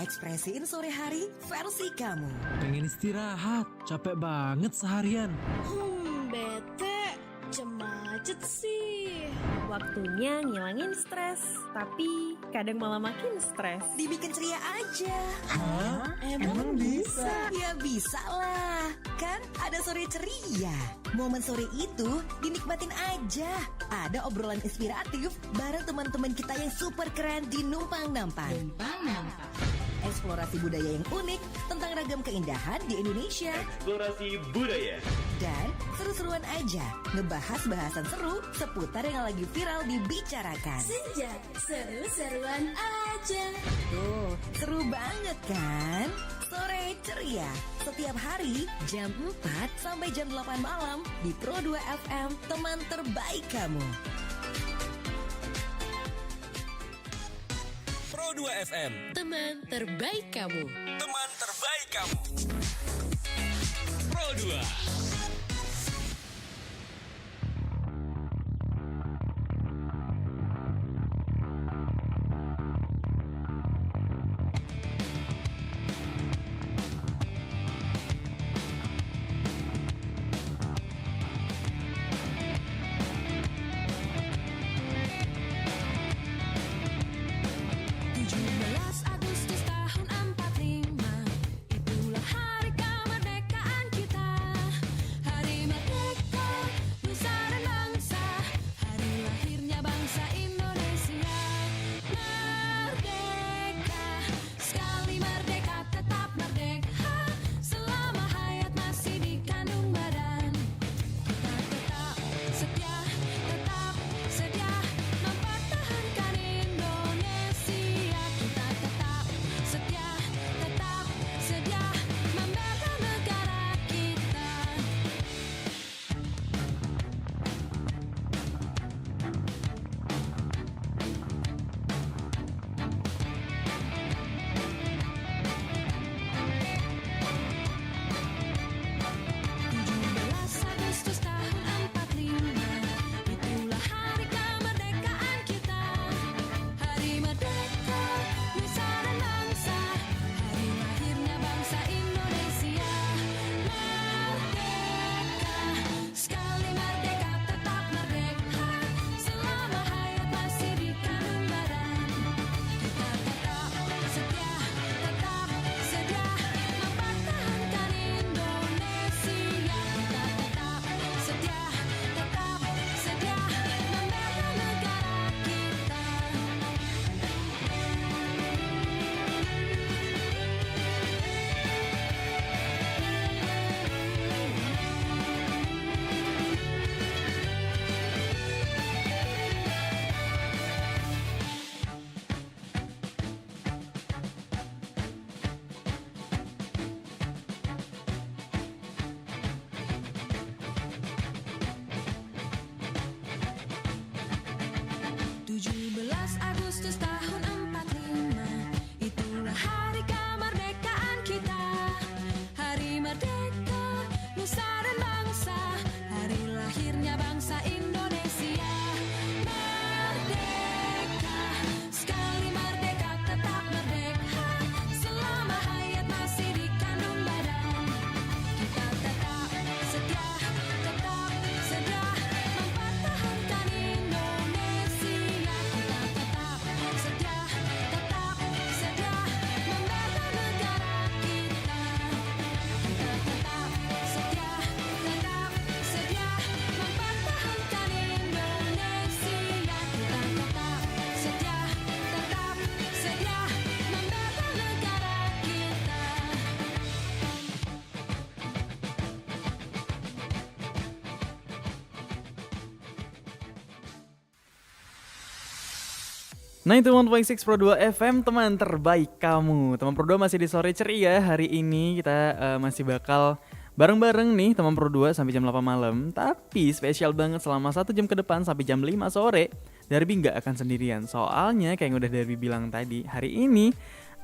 Ekspresiin sore hari versi kamu. Pengen istirahat, capek banget seharian. Bete, macet sih. Waktunya ngilangin stres, tapi kadang malah makin stres. Dibikin ceria aja. Hah? Emang bisa? Ya bisa lah. Kan ada sore ceria. Momen sore itu dinikmatin aja. Ada obrolan inspiratif bareng teman-teman kita yang super keren di Numpang Nampan. Eksplorasi budaya yang unik tentang ragam keindahan di Indonesia. Eksplorasi budaya. Dan seru-seruan aja ngebahas bahasan seru seputar yang lagi viral dibicarakan. Senja, seru-seruan aja. Tuh, seru banget kan? Sore ceria setiap hari jam 4 sampai jam 8 malam di Pro 2 FM, teman terbaik kamu. Pro 2 FM, Teman terbaik kamu. teman terbaik kamu. Pro 2. Agustus tahun 45, itulah hari kemerdekaan kita. Hari merdeka, nusa dan bangsa, hari lahirnya bangsa Indonesia. Merdeka, sekali merdeka tetap merdeka, selama hayat masih di kandung badan. Kita tetap setia mempertahankan Indonesia. Kita tetap setia membela negara kita. Agustus tahun 45, itulah hari kemerdekaan kita. Hari merdeka, nusa dan bangsa, hari lahirnya bangsa Indonesia. Merdeka, sekali merdeka tetap merdeka, selama hayat masih di kandung badan. Kita tetap setia mempertahankan Indonesia. Kita tetap setia membela negara kita. Agustus tahun 45, itulah hari kemerdekaan kita. Hari merdeka, nusa dan bangsa, hari lahirnya bangsa Indonesia. Merdeka, sekali merdeka tetap merdeka, selama hayat masih di kandung badan. Kita tetap setia mempertahankan Indonesia. Kita tetap setia membela negara kita. Kita tetap setia mempertahankan Indonesia. Kita tetap setia membela negara kita. Nah itu 1.6 Pro 2 FM, teman terbaik kamu. Teman Pro 2 masih di sore ceria. Hari ini kita masih bakal bareng-bareng nih teman Pro 2 sampai jam 8 malam. Tapi spesial banget selama 1 jam ke depan sampai jam 5 sore. Darby gak akan sendirian. Soalnya kayak yang udah Darby bilang tadi, hari ini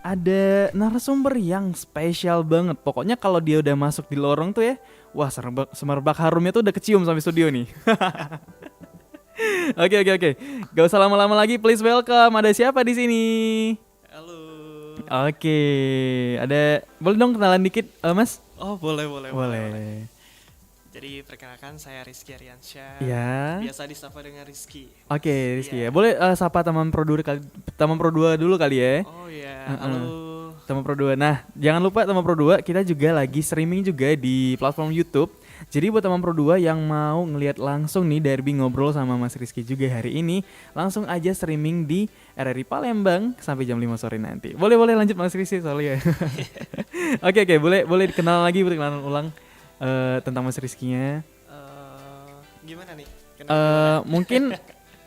ada narasumber yang spesial banget. Pokoknya kalau dia udah masuk di lorong tuh ya, wah semerbak harumnya tuh udah kecium sampai studio nih. Oke. Gak usah lama-lama lagi, please welcome. Ada siapa di sini? Halo. Oke, ada boleh dong kenalan dikit, Mas? Oh boleh. Boleh. Jadi perkenalkan saya Rizky Aryansyah. Ya. Biasa disapa dengan Rizky. Oke, Rizky ya. Iya. Boleh sapa teman Pro 2 dulu kali ya. Oh iya, Heeh. halo. Teman Pro 2. Nah, jangan lupa teman Pro 2, kita juga lagi streaming juga di platform YouTube. Jadi buat teman Pro 2 yang mau ngelihat langsung nih Derby ngobrol sama Mas Rizky juga hari ini, langsung aja streaming di RRI Palembang sampai jam 5 sore nanti. Boleh lanjut Mas Rizky soalnya. Oke, boleh dikenal lagi, perkenalan ulang tentang Mas Rizky-nya. Gimana nih? Mungkin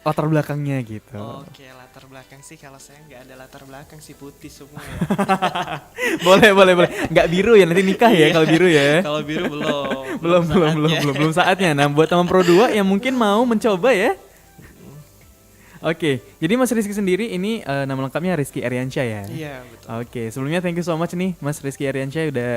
latar belakangnya gitu. Oke, latar belakang sih kalau saya nggak ada latar belakang sih, putih semua ya. boleh. Nggak biru ya, nanti nikah ya kalau biru ya. Kalau biru belum saatnya. Nah, buat teman Pro 2 yang mungkin mau mencoba ya. Oke, jadi Mas Rizky sendiri ini nama lengkapnya Rizky Aryansyah ya. Iya, betul. Oke, sebelumnya thank you so much nih Mas Rizky Aryansyah udah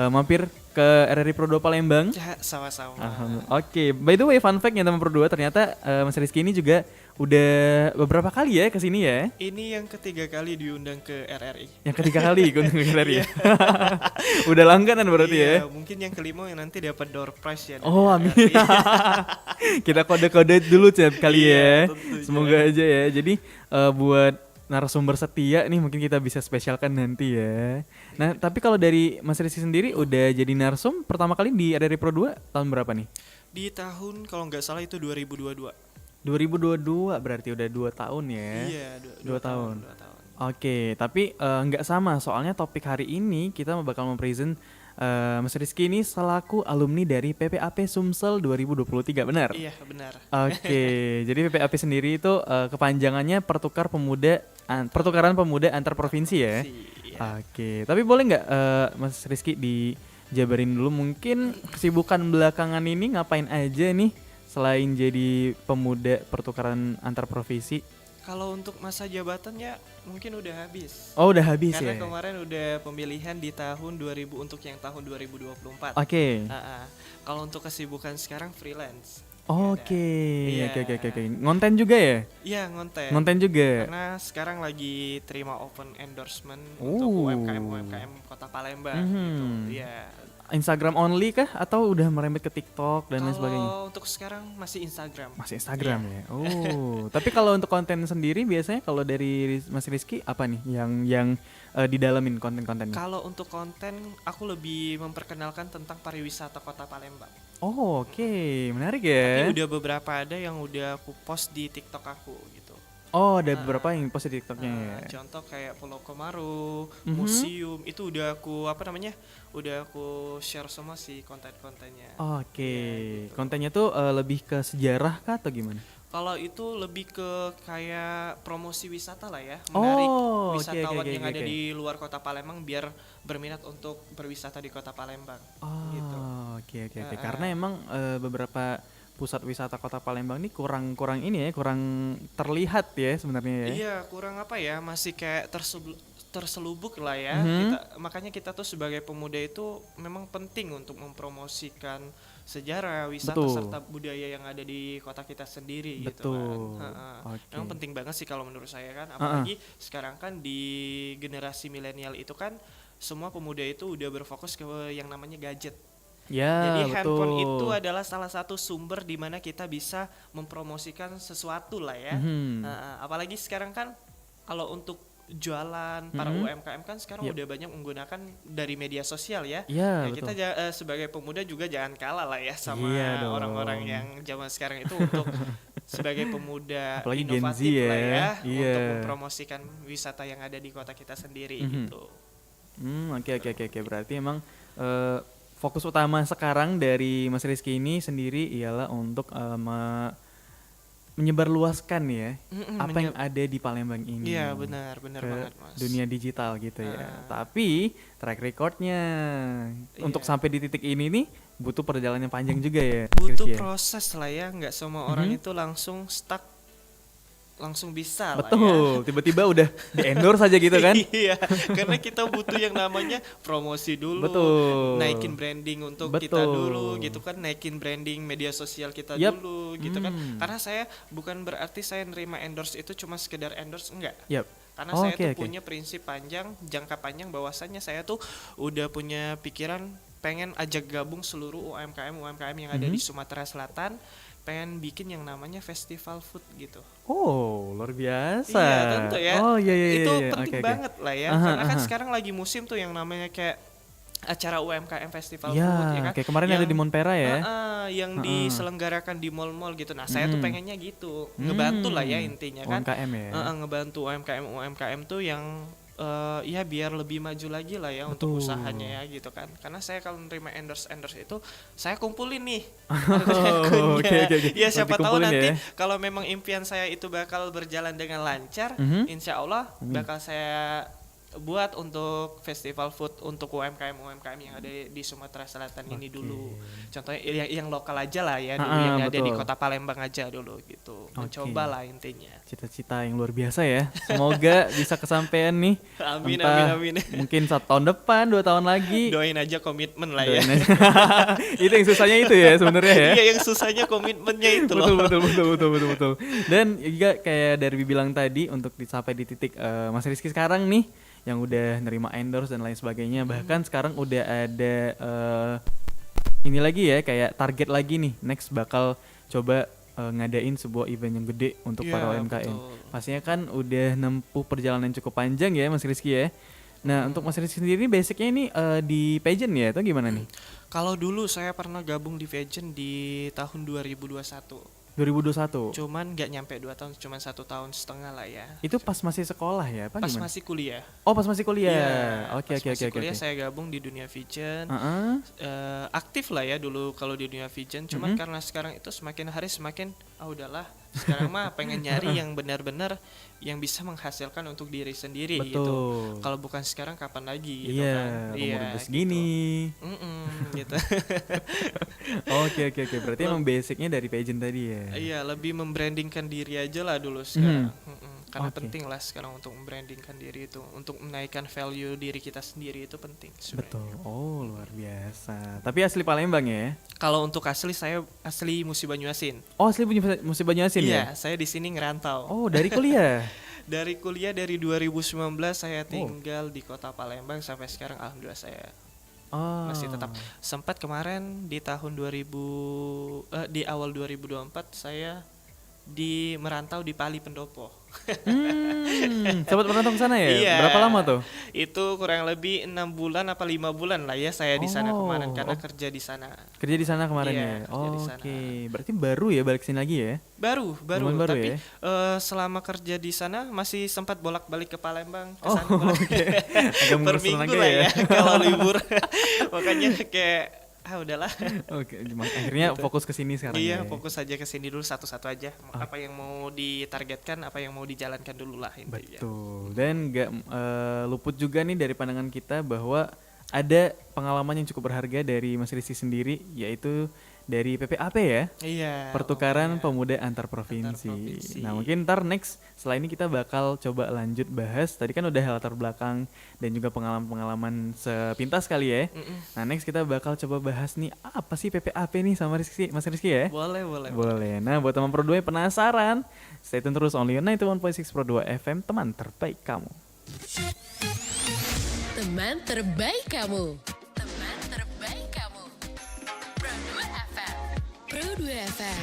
mampir ke RRI Pro 2 Palembang. Ya, sama-sama. Oke, by the way fun fact-nya teman Pro 2 ternyata Mas Rizky ini juga udah beberapa kali ya kesini ya. Ini yang ketiga kali diundang ke RRI. Yang ketiga kali ikut ke RRI ya. Udah langganan berarti ya. Iya, mungkin yang kelima yang nanti dapat door prize ya. dari Oh, amin. RRI. Kita kode-kode dulu tiap kali Iya, ya. tentunya. Semoga aja ya. Jadi buat narasumber setia nih mungkin kita bisa spesialkan nanti ya. Nah, tapi kalau dari Mas Rizky sendiri udah jadi narsum pertama kali di RRI Pro 2 tahun berapa nih? Di tahun kalau nggak salah itu 2022. 2022 berarti udah 2 tahun ya. Iya, Dua tahun. 2 tahun. Oke, tapi nggak sama soalnya topik hari ini kita bakal mempresent Mas Rizky ini selaku alumni dari PPAP Sumsel 2023, benar? Iya, benar. Oke, jadi PPAP sendiri itu kepanjangannya Pertukaran Pemuda Antar Provinsi ya. Iya. Oke, tapi boleh nggak Mas Rizky dijabarin dulu mungkin kesibukan belakangan ini ngapain aja nih selain jadi pemuda pertukaran antar provinsi? Kalau untuk masa jabatannya mungkin udah habis. Oh, udah habis Karena ya. kemarin udah pemilihan di tahun 2000 untuk yang tahun 2024. Oke. Kalau untuk kesibukan sekarang freelance. Oke, Iya. oke. Ngonten juga ya? Iya, ngonten. Ngonten juga. Karena sekarang lagi terima open endorsement Oh. untuk UMKM Kota Palembang gitu. Iya. Instagram only kah atau udah merembet ke TikTok dan lain sebagainya? Kalau untuk sekarang masih Instagram. Masih Instagram Iya. ya. Oh, tapi kalau untuk konten sendiri biasanya kalau dari Mas Rizky apa nih yang didalamin konten-kontennya? Kalau untuk konten aku lebih memperkenalkan tentang pariwisata Kota Palembang. Oh, oke, menarik Tapi ya. udah beberapa ada yang udah aku post di TikTok aku gitu. Oh, ada beberapa yang post di TikToknya ya. Contoh kayak Pulau Komaru, Mhm. museum itu udah aku udah aku share semua sih konten-kontennya. Oke, Iya, gitu. kontennya tuh lebih ke sejarah kah atau gimana? Kalau itu lebih ke kayak promosi wisata lah ya, menarik Oh, oke, wisatawan oke, yang oke, ada oke. di luar Kota Palembang biar berminat untuk berwisata di Kota Palembang. Gitu. Oh, oke. Heeh. Karena emang beberapa pusat wisata Kota Palembang ini kurang ini ya, kurang terlihat ya sebenarnya ya. Iya, kurang apa ya, masih kayak terselubuk lah ya. Mhm. Makanya kita tuh sebagai pemuda itu memang penting untuk mempromosikan sejarah, wisata Betul. serta budaya yang ada di kota kita sendiri gitu Betul. kan. Heeh. Oke. Memang penting banget sih kalau menurut saya kan, apalagi sekarang kan di generasi milenial itu kan semua pemuda itu udah berfokus ke yang namanya gadget. Ya, Jadi betul. handphone itu adalah salah satu sumber di mana kita bisa mempromosikan sesuatu lah ya. Mhm. Apalagi sekarang kan kalau untuk jualan para Mhm. UMKM kan sekarang Yep. udah banyak menggunakan dari media sosial ya. Iya, Ya, kita betul. sebagai pemuda juga jangan kalah lah ya sama Iya dong. orang-orang yang zaman sekarang itu untuk sebagai pemuda Apalagi Gen Z inovatif lah ya. ya Iya. untuk mempromosikan wisata yang ada di kota kita sendiri Mhm. gitu. Oke. Berarti emang fokus utama sekarang dari Mas Rizky ini sendiri ialah untuk menyebarluaskan ya apa yang ada di Palembang ini. Iya, benar ke banget Mas. dunia digital gitu ya. Ah. Tapi track recordnya untuk Iya. sampai di titik ini nih butuh perjalanan yang panjang juga ya. Butuh Rizky ya? proses lah ya, nggak semua orang Mhm. itu langsung stuck, langsung bisa lah ya. Betul, tiba-tiba udah di-endorse aja gitu kan. Iya, karena kita butuh yang namanya promosi dulu, Betul. naikin branding untuk kita Betul. dulu gitu kan, naikin branding media sosial kita Yap. dulu gitu kan. Hmm. Karena saya bukan berarti saya nerima endorse itu cuma sekedar endorse, enggak. Yap. Karena Oh, saya oke, tuh oke. punya prinsip jangka panjang bahwasannya saya tuh udah punya pikiran pengen ajak gabung seluruh UMKM yang ada di Sumatera Selatan, pengen bikin yang namanya festival food gitu. Oh, luar biasa. Iya tentu ya. Oh iya iya Itu iya. penting Oke, oke. banget lah ya. Aha, Karena kan aha. sekarang lagi musim tuh yang namanya kayak acara UMKM Festival Iya, Food ya kan. kayak kemarin ada di Monpera ya. Yang diselenggarakan di mall-mall gitu. Nah, saya tuh pengennya gitu. Ngebantu lah ya intinya kan. UMKM ya. Ngebantu UMKM tuh yang ya biar lebih maju lagi lah ya untuk Betul. usahanya ya gitu kan. Karena saya kalau nerima endorse itu saya kumpulin nih. Oh, oke, oke, oke. Ya siapa tahu Dikumpulin nanti ya. kalau memang impian saya itu bakal berjalan dengan lancar, insya Allah bakal saya buat untuk festival food untuk UMKM yang ada di Sumatera Selatan ini dulu. Contohnya yang lokal aja lah ya dulu, yang ada di betul. Kota Palembang aja dulu gitu. Mencoba lah intinya. Cita-cita yang luar biasa ya. Semoga bisa kesampaian nih. Amin, Entah amin. Mungkin 1 tahun depan, 2 tahun lagi. Doain aja komitmen lah ya. Doain aja. Itu yang susahnya itu ya sebenarnya ya. Iya, yang susahnya komitmennya itu loh. betul. Dan juga kayak dari bilang tadi untuk dicapai di titik Mas Rizky sekarang nih yang udah nerima endorse dan lain sebagainya. Bahkan sekarang udah ada ini lagi ya kayak target lagi nih next bakal coba ngadain sebuah event yang gede untuk Iya, para UMKM. betul. Pastinya kan udah nempuh perjalanan cukup panjang ya Mas Rizky ya. Nah untuk Mas Rizky sendiri basicnya ini di pageant ya atau gimana nih? Kalau dulu saya pernah gabung di Pageant di tahun 2021. 2021. Cuman nggak nyampe 2 tahun, cuman 1,5 tahun lah ya. Itu pas masih sekolah ya? Apa Pas gimana? masih kuliah. Oh pas masih kuliah. Iya, Oke pas oke masih oke. kuliah saya gabung di dunia Pageant. Heeh. Aktif lah ya dulu kalau di dunia Pageant. Cuman karena sekarang itu semakin hari semakin udahlah. Sekarang mah pengen nyari yang benar-benar yang bisa menghasilkan untuk diri sendiri gitu. Betul. Kalau bukan sekarang kapan lagi gitu Iya, kan. umur udah segini. Gitu. Oke. Berarti emang basicnya dari pageant tadi ya. Iya, lebih membrandingkan diri aja lah dulu sekarang. Karena Oke. penting lah sekarang untuk membrandingkan diri itu, untuk menaikkan value diri kita sendiri itu penting sebenarnya. Betul. Oh luar biasa. Tapi asli Palembang ya? Kalau untuk asli saya asli Musi Banyuasin. Oh asli punya Musi Banyuasin ya? Iya, saya di sini ngerantau. Oh dari kuliah. Dari kuliah dari 2019 saya tinggal di Kota Palembang sampai sekarang alhamdulillah saya Oh. masih tetap. Sempat kemarin di tahun di awal 2024 saya merantau di Pali Pendopo. Sempat merantau ke sana ya? Iya. Berapa lama tuh? Itu kurang lebih 6 bulan apa 5 bulan lah ya saya di sana Oh, kemarin karena kerja di sana. Kerja di sana kemarin Iya, ya? kerja di sana. Oke. Berarti baru ya balik sini lagi ya? Baru. Lumayan baru Tapi ya? selama kerja di sana masih sempat bolak-balik ke Palembang ke Oh sana. oke. Agak Per mengurus minggu tenaga lah ya? ya kalau libur. Makanya kayak udahlah. Oke, akhirnya fokus ke sini sekarang Iya, ya? fokus aja ke sini dulu satu-satu aja. Apa yang mau ditargetkan, apa yang mau dijalankan dulu lah intinya. Betul. Dan nggak luput juga nih dari pandangan kita bahwa ada pengalaman yang cukup berharga dari Mas Rizky sendiri, yaitu dari PPAP ya, Iya. Pertukaran pokoknya. Pemuda Antar Provinsi. Antar provinsi. Nah mungkin ntar next setelah ini kita bakal coba lanjut bahas. Tadi kan udah latar belakang dan juga pengalaman-pengalaman sepintas kali ya. Nah next kita bakal coba bahas nih apa sih PPAP nih sama Rizky, Mas Rizky ya. Boleh. Boleh. Nah, buat teman Pro 2 yang penasaran, stay tune terus only on 91.6 Pro 2 FM, teman terbaik kamu. Teman terbaik kamu. Teman terbaik kamu. Pro 2 FM. Pro 2 FM.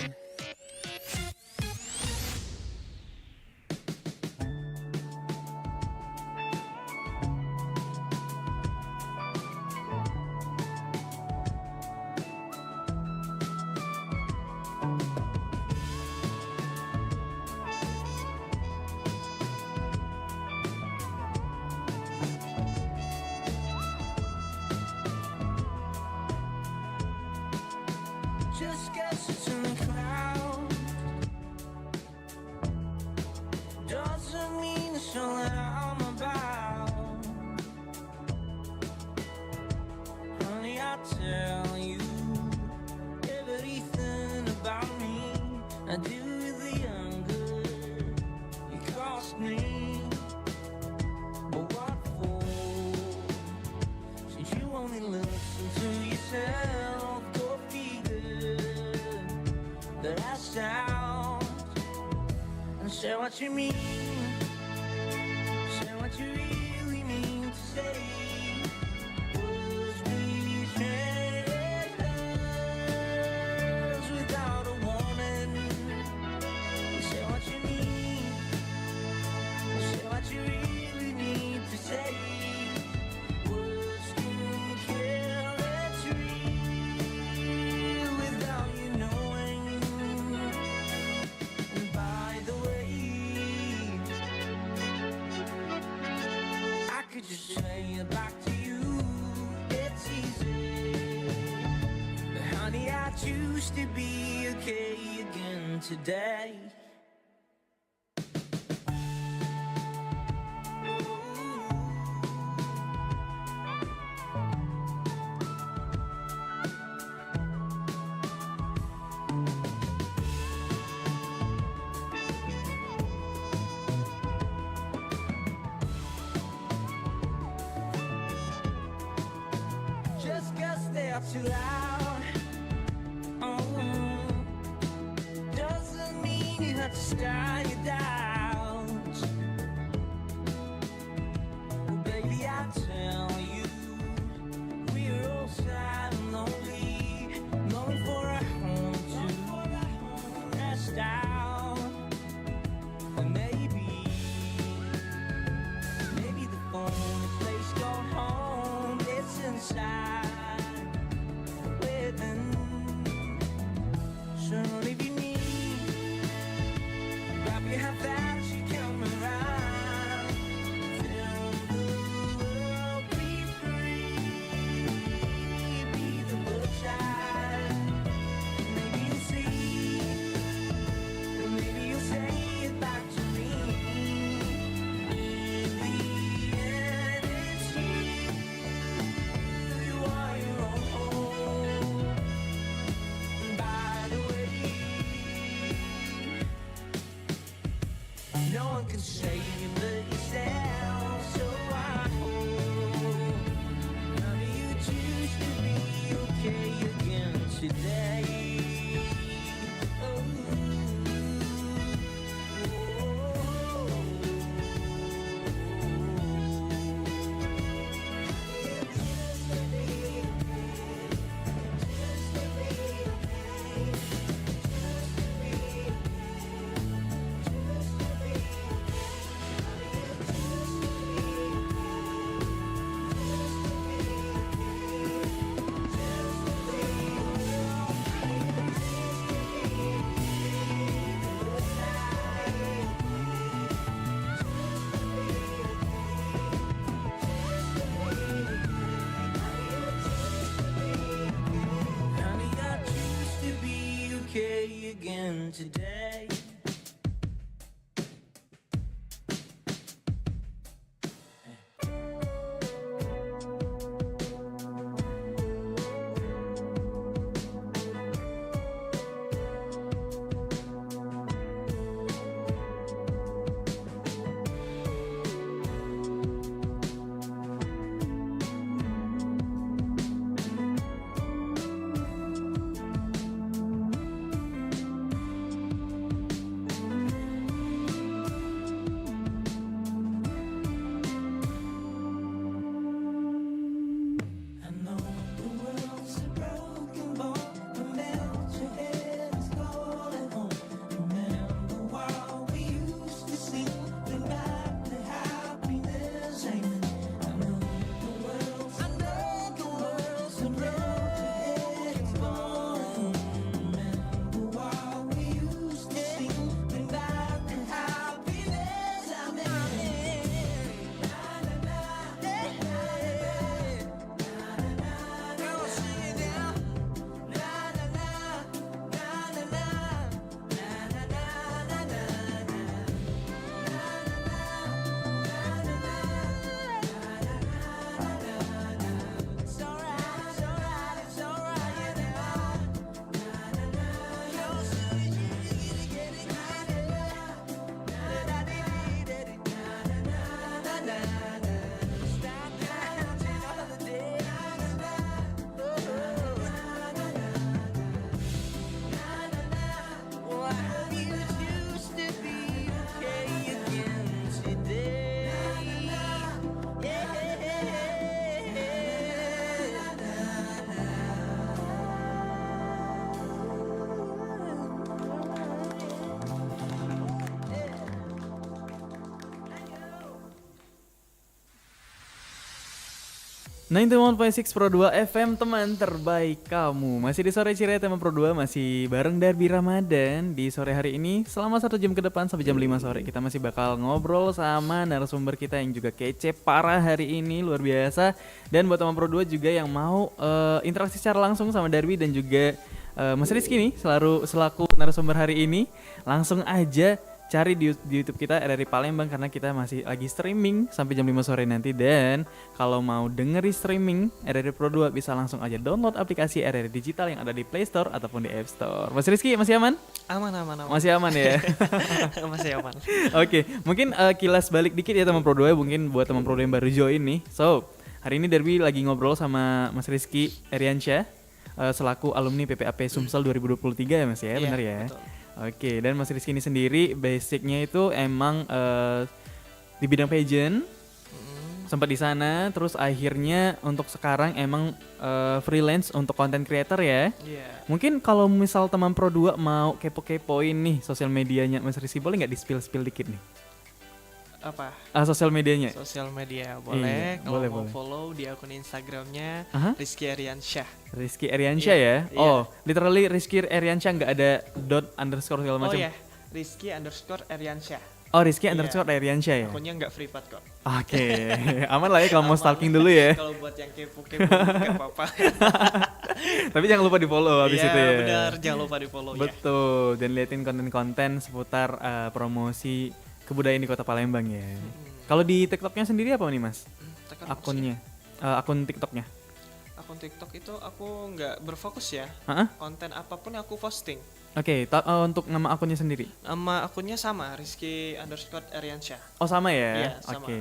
Just guesses in the cloud. Doesn't mean it's all that I'm about. Honey, I tell you everything about me. I do with the younger. You cost me, but what for? Since you only listen to yourself, go figure. The last out and say what you mean. today. Just 'cause they're too loud, oh, doesn't mean you have to start your doubts. Well, baby, I tell you, we're all sad and lonely, longing for a home to rest out. And maybe the phone place called home is inside within. So if you need, grab your hand fast, you come around. Feel the world be free, be the child. Maybe you'll see, and maybe you'll say it back to me. In the end, it's you are your own home. And by the way, no one can save you but yourself. So I hope, how do you choose to be okay again today? Oh, honey, I choose to be okay again today. I know the world's a broken bone. Remember your head is calling home. Remember while we used to sing, bring back the happiness. Amen. I know the world's a broken head is bone. Remember while we used to sing, bring back the happiness. Amen. Girl, sing it down. Na na na, na na na, na na na na na na. It's alright, it's alright, it's alright, yeah, now. You're so easy to get it, stop counting all the days. Oh, I hope you choose to be okay again today. Yeah. 91.6 Pro 2 FM, teman terbaik kamu. Masih di sore Ceria teman Pro 2, masih bareng Darby Ramadan di sore hari ini. Selama 1 jam ke depan sampai jam 5 sore kita masih bakal ngobrol sama narasumber kita yang juga kece parah hari ini, luar biasa. Dan buat teman Pro 2 juga yang mau interaksi secara langsung sama Darby dan juga Mas Rizky nih selaku narasumber hari ini. Langsung aja cari di YouTube kita RRI Palembang karena kita masih lagi streaming sampai jam 5 sore nanti. Dan kalau mau dengerin streaming RRI Pro 2 bisa langsung aja download aplikasi RRI Digital yang ada di Play Store ataupun di App Store. Mas Rizky masih aman? Aman. Masih aman ya? Masih aman. Oke, mungkin kilas balik dikit ya teman Pro 2 mungkin buat teman Pro 2 yang baru join nih. So, hari ini Derby lagi ngobrol sama Mas Rizky Eriansyah selaku alumni PPAP Sumsel 2023 ya Mas ya, Iya, benar ya? betul. Oke, dan Mas Rizky ini sendiri basicnya itu emang di bidang pageant, sempat di sana, terus akhirnya untuk sekarang emang freelance untuk content creator ya. Iya. Mungkin kalau misal teman Pro 2 mau kepo-kepoin nih sosial medianya Mas Rizky, boleh nggak di-spill dikit nih? Apa? Sosial medianya? Sosial media boleh. Iya, Kalau boleh, mau boleh. follow di akun Instagramnya Aha. Rizky Eriansyah. Rizky Eriansyah ya? Iya. Oh, literally Rizky Eriansyah nggak ada dot underscore segala Oh macam? ya, Rizky_Eriansyah. Oh, Rizky Iya. underscore Eriansyah ya? Akunnya nggak free pad kok. Oke, aman lah ya kalau mau Aman. stalking dulu ya. Kalau buat yang kepo-kepo nggak apa-apa. Tapi jangan lupa di follow habis Iya, itu ya. benar, jangan lupa di follow ya. Betul, dan liatin konten-konten seputar promosi kebudayaan di Kota Palembang ya. Kalau di TikToknya sendiri apa nih Mas? Tekan Akunnya, akun TikToknya? Akun TikTok itu aku nggak berfokus ya. Heeh. Konten apapun aku posting. Oke, untuk nama akunnya sendiri? Nama akunnya sama, Rizky_Eriansyah. Oh sama ya? Iya, sama. Oke,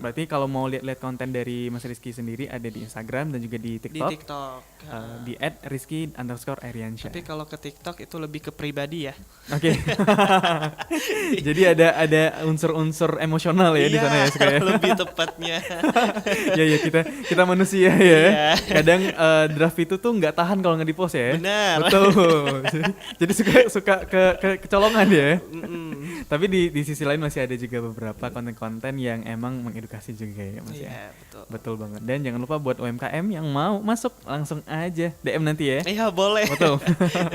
berarti kalau mau lihat konten dari Mas Rizky sendiri ada di Instagram dan juga di Di TikTok. TikTok. Di @rizky_eriansyah. Tapi kalau ke TikTok itu lebih ke pribadi ya. Oke. Jadi ada unsur-unsur emosional ya di sana ya Ska, ya? Lebih tepatnya. Ya kita manusia ya. Iya. Kadang draft itu tuh nggak tahan kalau nggak di-post ya. Benar. Betul. Jadi suka kecolongan ya. Mm-mm. Tapi di sisi lain masih ada juga beberapa konten-konten yang emang mengedukasi juga ya Mas ya. Iya, betul. Betul banget. Dan jangan lupa buat UMKM yang mau masuk langsung aja DM nanti ya. Iya, boleh. Betul.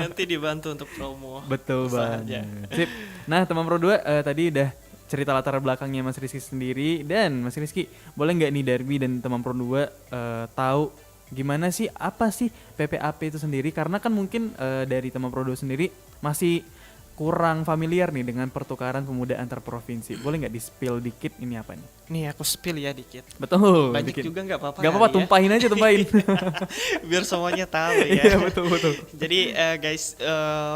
Nanti dibantu untuk promo. Betul Usaha banget. aja. Sip. Nah, teman Pro 2 tadi udah cerita latar belakangnya Mas Rizky sendiri, dan Mas Rizky boleh nggak nih Derby dan teman Pro 2 tahu gimana sih, apa sih PPAP itu sendiri, karena kan mungkin dari teman Pro 2 sendiri masih kurang familiar nih dengan pertukaran pemuda antar provinsi. Boleh nggak di-spill dikit ini apa nih? Nih aku spill ya dikit. Betul. Banyak dikit. juga nggak apa-apa. Nggak apa-apa, kali ya. tumpahin aja, tumpahin. Biar semuanya tahu ya. Iya, betul. Jadi guys,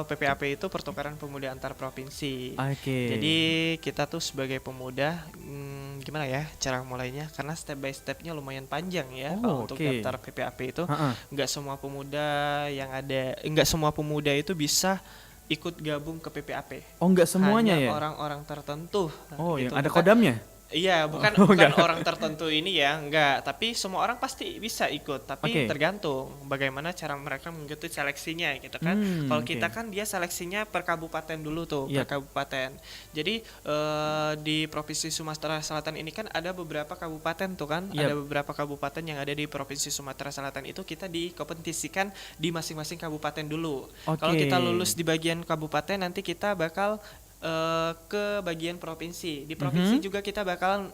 PPAP itu pertukaran pemuda antar provinsi. Oke. Jadi kita tuh sebagai pemuda, gimana ya cara mulainya? Karena step by stepnya lumayan panjang ya. Oh, Kalau untuk oke. daftar PPAP itu, Ha-ha. nggak semua pemuda itu bisa ikut gabung ke PPAP. Oh, nggak semuanya Hanya ya? orang-orang tertentu. Oh, gitu. yang ada Bukan- kodamnya? Iya, bukan Oh, bukan enggak. orang tertentu ini ya, enggak. Tapi semua orang pasti bisa ikut, tapi Oke. tergantung bagaimana cara mereka mengikuti seleksinya gitu kan. Kalau oke. kita kan dia seleksinya per kabupaten dulu tuh, Yap. per kabupaten. Jadi di Provinsi Sumatera Selatan ini kan ada beberapa kabupaten tuh kan, Yap. ada beberapa kabupaten yang ada di Provinsi Sumatera Selatan itu kita dikompetisikan di masing-masing kabupaten dulu. Kalau Oke. kita lulus di bagian kabupaten, nanti kita bakal ke bagian provinsi. Di provinsi juga kita bakalan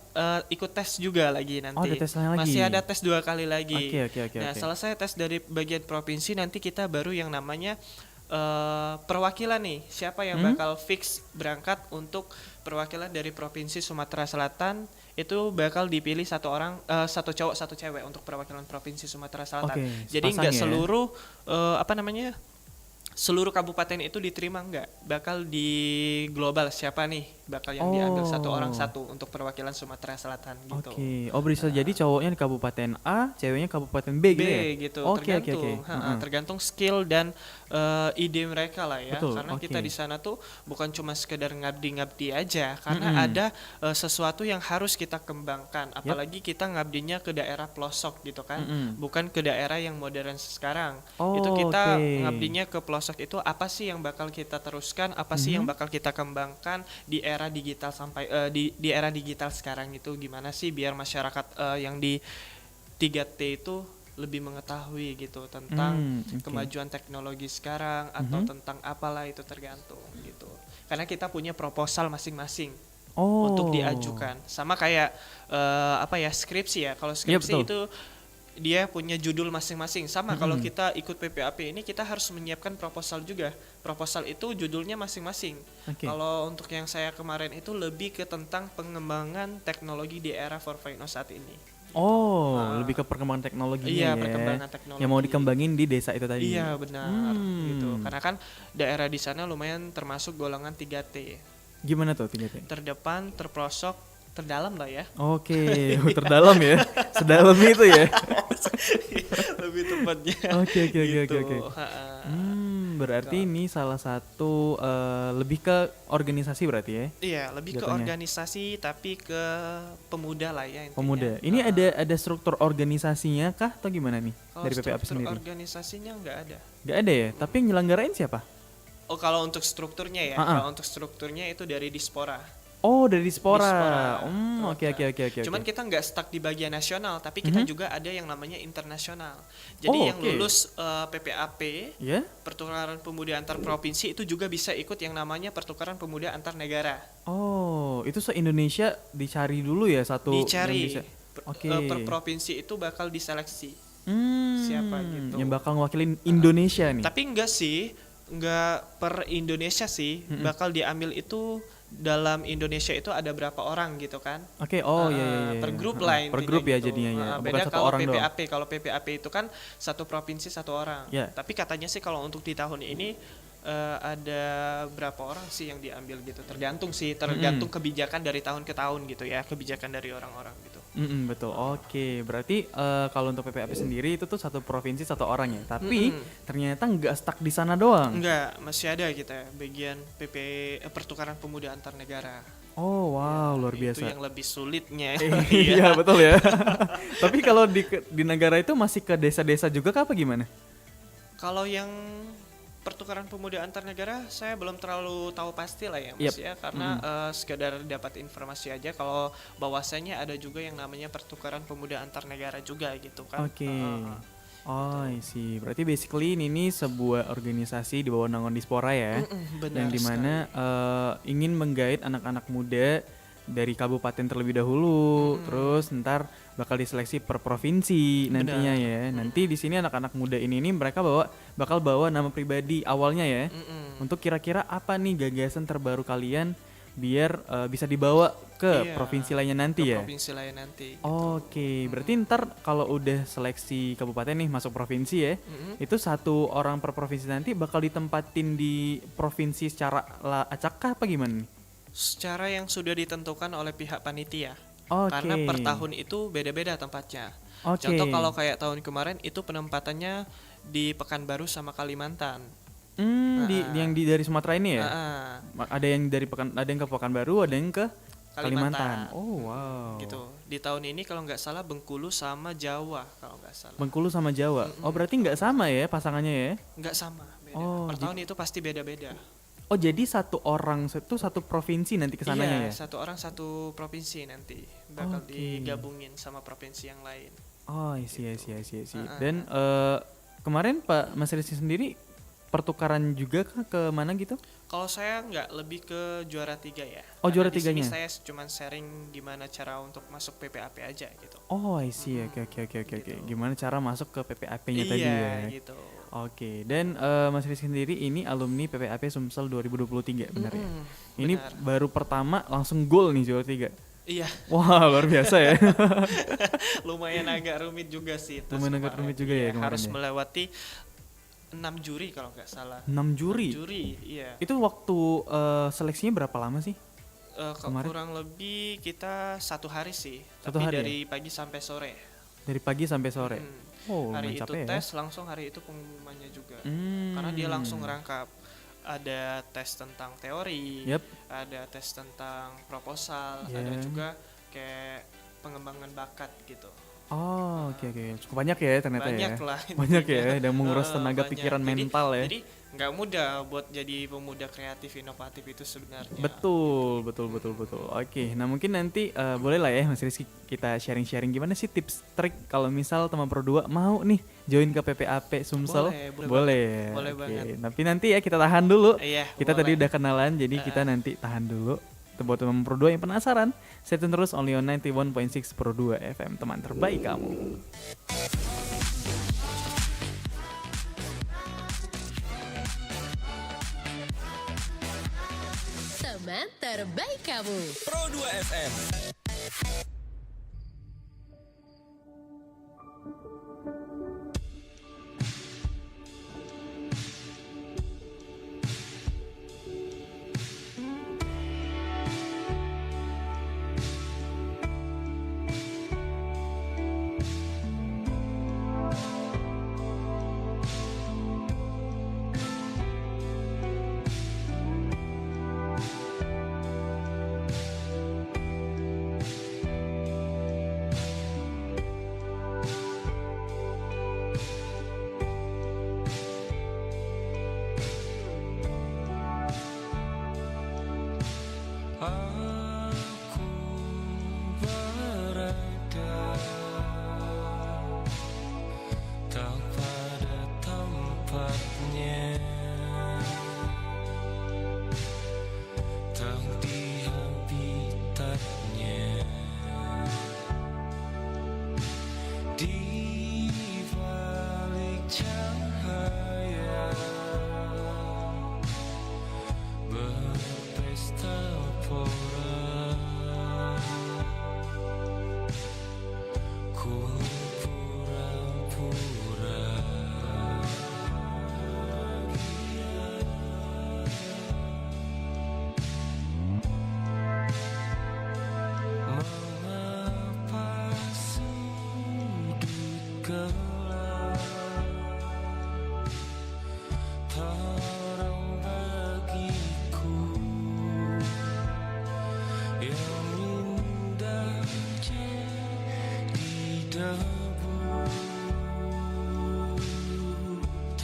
ikut tes juga lagi nanti. Oh, ada tesnya lagi. Masih ada tes 2 kali lagi. Oke. Nah, selesai tes dari bagian provinsi, nanti kita baru yang namanya perwakilan nih. Siapa yang bakal fix berangkat untuk perwakilan dari provinsi Sumatera Selatan, itu bakal dipilih satu orang, satu cowok satu cewek untuk perwakilan provinsi Sumatera Selatan. Oke, Jadi sepasang nggak ya. seluruh seluruh kabupaten itu diterima, nggak, bakal di global siapa nih bakal yang diambil satu orang satu untuk perwakilan Sumatera Selatan gitu. Oke. Oh, bisa jadi cowoknya di kabupaten A, ceweknya kabupaten B B gitu ya? gitu, Oke. tergantung, tergantung skill dan ide mereka lah ya. Betul, Karena oke. kita di sana tuh bukan cuma sekedar ngabdi-ngabdi aja, karena ada sesuatu yang harus kita kembangkan. Apalagi kita ngabdinya ke daerah pelosok gitu kan, bukan ke daerah yang modern sekarang. Oh, Itu kita oke. ngabdinya ke pelosok itu apa sih yang bakal kita teruskan, apa sih yang bakal kita kembangkan di era digital sampai di era digital sekarang itu, gimana sih biar masyarakat yang di 3T itu lebih mengetahui gitu tentang oke. kemajuan teknologi sekarang atau tentang apalah, itu tergantung gitu. Karena kita punya proposal masing-masing Oh. untuk diajukan. Sama kayak skripsi ya. Kalau skripsi betul. itu dia punya judul masing-masing. Sama kalau kita ikut PPAP ini kita harus menyiapkan proposal juga. Proposal itu judulnya masing-masing. Oke. Kalau untuk yang saya kemarin itu lebih ke tentang pengembangan teknologi di era 4.0 saat ini. Oh, lebih ke perkembangan teknologinya Iya, ya. perkembangan teknologi. Yang mau dikembangin di desa itu tadi. Iya, benar gitu. Karena kan daerah di sana lumayan termasuk golongan 3T. Gimana tuh 3T? Terdepan, terpelosok, terdalam lah ya. Oke, terdalam ya. Sedalam itu ya. Lebih tepatnya. Oke. Gitu. Berarti ini salah satu lebih ke organisasi berarti ya. Iya, lebih ke Jatuhnya. organisasi tapi ke pemuda lah ya intinya. Pemuda. Ini ada struktur organisasinya kah atau gimana nih Kalau dari PPAP struktur sendiri? organisasinya nggak ada. Gak ada ya. Tapi yang nyelenggarain siapa? Oh, kalau untuk strukturnya ya, kalau untuk strukturnya itu dari Dispora. Oh, dari Dispora. Dispora. Oke. Cuman kita nggak stuck di bagian nasional, tapi kita juga ada yang namanya internasional. Jadi Oh, yang oke. lulus PPAP, Ya. pertukaran pemuda antar provinsi itu juga bisa ikut yang namanya pertukaran pemuda antar negara. Oh, itu se-Indonesia dicari dulu ya satu yang Dicari. bisa. Oke. Per provinsi itu bakal diseleksi. Hmm, siapa gitu. Yang bakal ngewakilin Indonesia nih. Tapi enggak per Indonesia sih, bakal diambil itu dalam Indonesia itu ada berapa orang gitu kan. Oke, iya. Per grup lah Per intinya grup ya gitu. jadinya ya. Bukan Beda satu kalau orang doang. PPAP. Kalau PPAP itu kan satu provinsi satu orang. Ya. Tapi katanya sih kalau untuk di tahun ini ada berapa orang sih yang diambil gitu. Tergantung kebijakan dari tahun ke tahun gitu ya, kebijakan dari orang-orang gitu. Betul. Oke, berarti kalau untuk PPAP sendiri itu tuh satu provinsi satu orang ya. Tapi ternyata nggak stuck di sana doang. Enggak, masih ada kita bagian pertukaran pemuda antar negara. Oh, wow, luar biasa. Itu yang lebih sulitnya. Iya, betul ya. Tapi kalau di negara itu masih ke desa-desa juga kah apa gimana? Kalau yang pertukaran pemuda antar negara saya belum terlalu tahu pasti lah ya Mas ya, karena sekedar dapat informasi aja kalau bahwasanya ada juga yang namanya pertukaran pemuda antar negara juga gitu kan. Oke. Oh, I see. Berarti basically ini sebuah organisasi di bawah naungan Dispora ya. Benar yang dimana ingin menggait anak-anak muda dari kabupaten terlebih dahulu, terus ntar bakal diseleksi per provinsi nantinya ya. Nanti di sini anak-anak muda ini mereka bakal bawa nama pribadi awalnya ya. Untuk kira-kira apa nih gagasan terbaru kalian biar bisa dibawa ke provinsi lainnya nanti ya. Provinsi lain nanti. Oke, berarti ntar kalau udah seleksi kabupaten nih masuk provinsi ya, itu satu orang per provinsi nanti bakal ditempatin di provinsi secara acak kah apa gimana nih? Secara yang sudah ditentukan oleh pihak panitia. Oke. Karena per tahun itu beda-beda tempatnya. Oke. Contoh kalau kayak tahun kemarin itu penempatannya di Pekanbaru sama Kalimantan. Yang dari Sumatera ini ya? Ah, Ada yang ke Pekanbaru, ada yang ke Kalimantan. Kalimantan. Oh, wow. gitu. Di tahun ini kalau nggak salah Bengkulu sama Jawa kalau nggak salah. Bengkulu sama Jawa. Oh, berarti nggak sama ya pasangannya ya? Nggak sama, beda. Oh, Per tahun itu pasti beda-beda. Oh, jadi satu orang itu satu provinsi nanti kesananya Iya, ya? satu orang satu provinsi nanti bakal digabungin sama provinsi yang lain. Oh, iya. Dan kemarin Pak Mas Rizky sendiri pertukaran juga kah ke mana gitu? Kalau saya nggak, lebih ke juara 3 ya. Oh, juara Karena di sini tiganya. saya cuma sharing gimana cara untuk masuk PPAP aja gitu. Oh, I see. Oke. Gimana cara masuk ke PPAP-nya tadi Iya, ya? gitu. Oke, dan Mas Rizky sendiri ini alumni PPAP Sumsel 2023, benar ya? Ini benar. baru pertama langsung gol nih juara 3. Iya, Wah, luar biasa ya. lumayan agak rumit juga sih itu. Lumayan agak kemarin. rumit juga ya Iya, kemarin harus ya. melewati 6 juri kalau nggak salah. 6 juri. 6 juri, iya. Itu waktu seleksinya berapa lama sih? Kemarin? Kurang lebih kita 1 hari sih, Satu tapi hari dari pagi sampai sore. Dari pagi sampai sore. Oh, Hari lumayan itu capek ya. tes, langsung hari itu pengumumannya juga. Hmm. Karena dia langsung rangkap. Ada tes tentang teori, Yep. ada tes tentang proposal, Yeah. ada juga kayak pengembangan bakat gitu. Oh, oke. Cukup banyak ya ternyata Banyak ya. lah Banyak intinya. ya, dan menguras tenaga Banyak. pikiran Jadi- mental ya. Jadi nggak mudah buat jadi pemuda kreatif inovatif itu sebenarnya. Betul. Oke, nah mungkin nanti boleh lah ya Mas Rizky kita sharing-sharing gimana sih tips trik kalau misal teman Pro 2 mau nih join ke PPAP Sumsel. Boleh Oke. banget. Tapi nanti ya kita tahan dulu. Iya, Kita tadi boleh. udah kenalan jadi kita nanti tahan dulu. Buat teman Pro 2 yang penasaran, stay tune terus only on 91.6 Pro 2 FM, teman terbaik kamu. terbaik kamu. Pro 2 FM. Aku berada tak pada tempatnya, tak di habitatnya, di balik cahaya berpesta pora. Ku pura-pura mengapa sudut gelap terang bagiku yang indah jadi debu.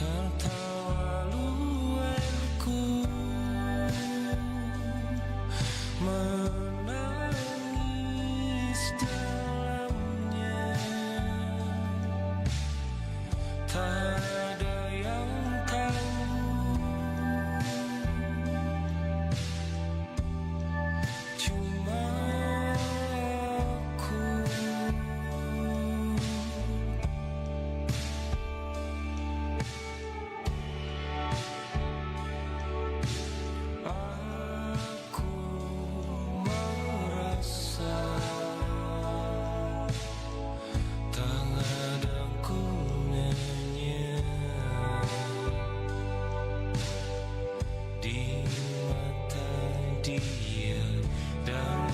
Tertawa luarku menangis dalamnya, tak ada yang tahu cuma aku. Aku merasa tak ada gunanya di mata dia dan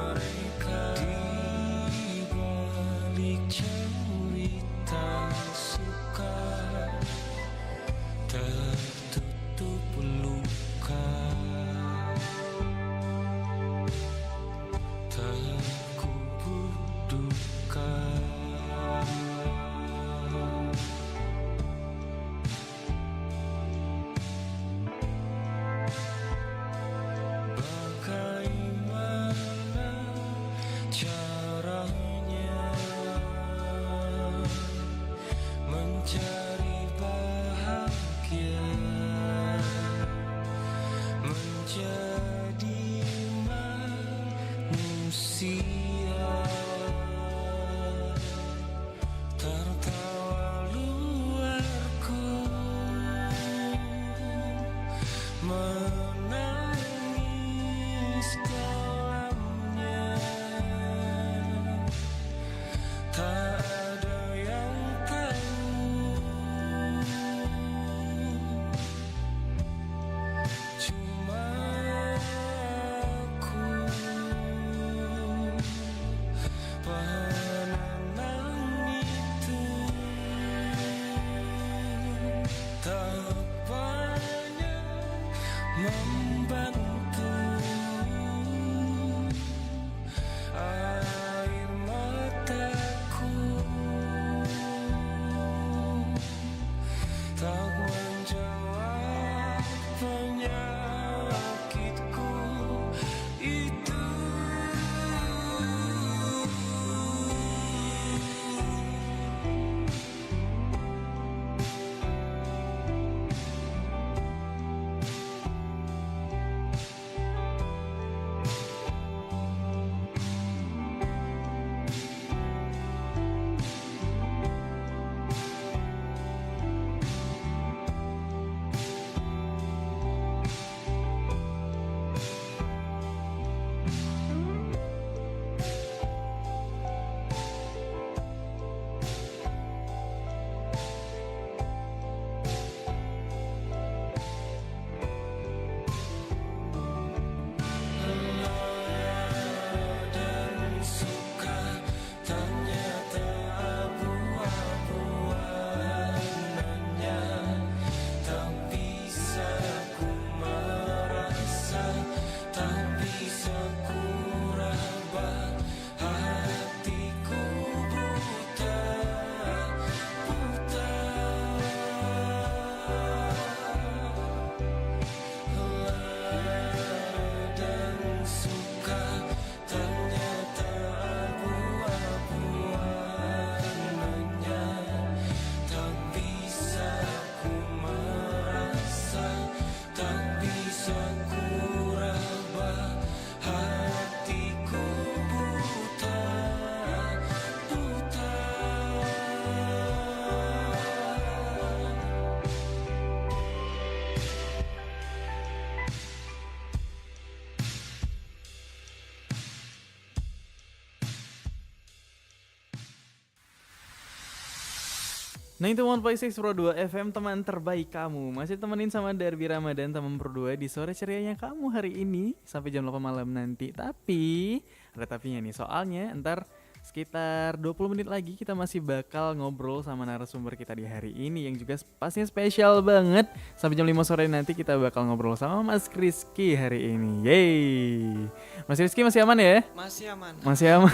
mereka. Di balik cerita suka tertutup luka, terkubur duka. Bagaimana caranya mencari bahagia, menjadi manusia, tertawa luarku menangis dalamnya, 91.6 Pro 2 FM, teman terbaik kamu. Masih temenin sama Darby Ramadan, teman Pro 2 di sore cerianya kamu hari ini sampai jam 8 malam nanti. Tapi ada tapinya nih, soalnya ntar sekitar 20 menit lagi kita masih bakal ngobrol sama narasumber kita di hari ini yang juga pastinya spesial banget. Sampai jam 5 sore nanti kita bakal ngobrol sama Mas Rizky hari ini. Yeay. Mas Rizky masih aman ya? Masih aman. Masih aman.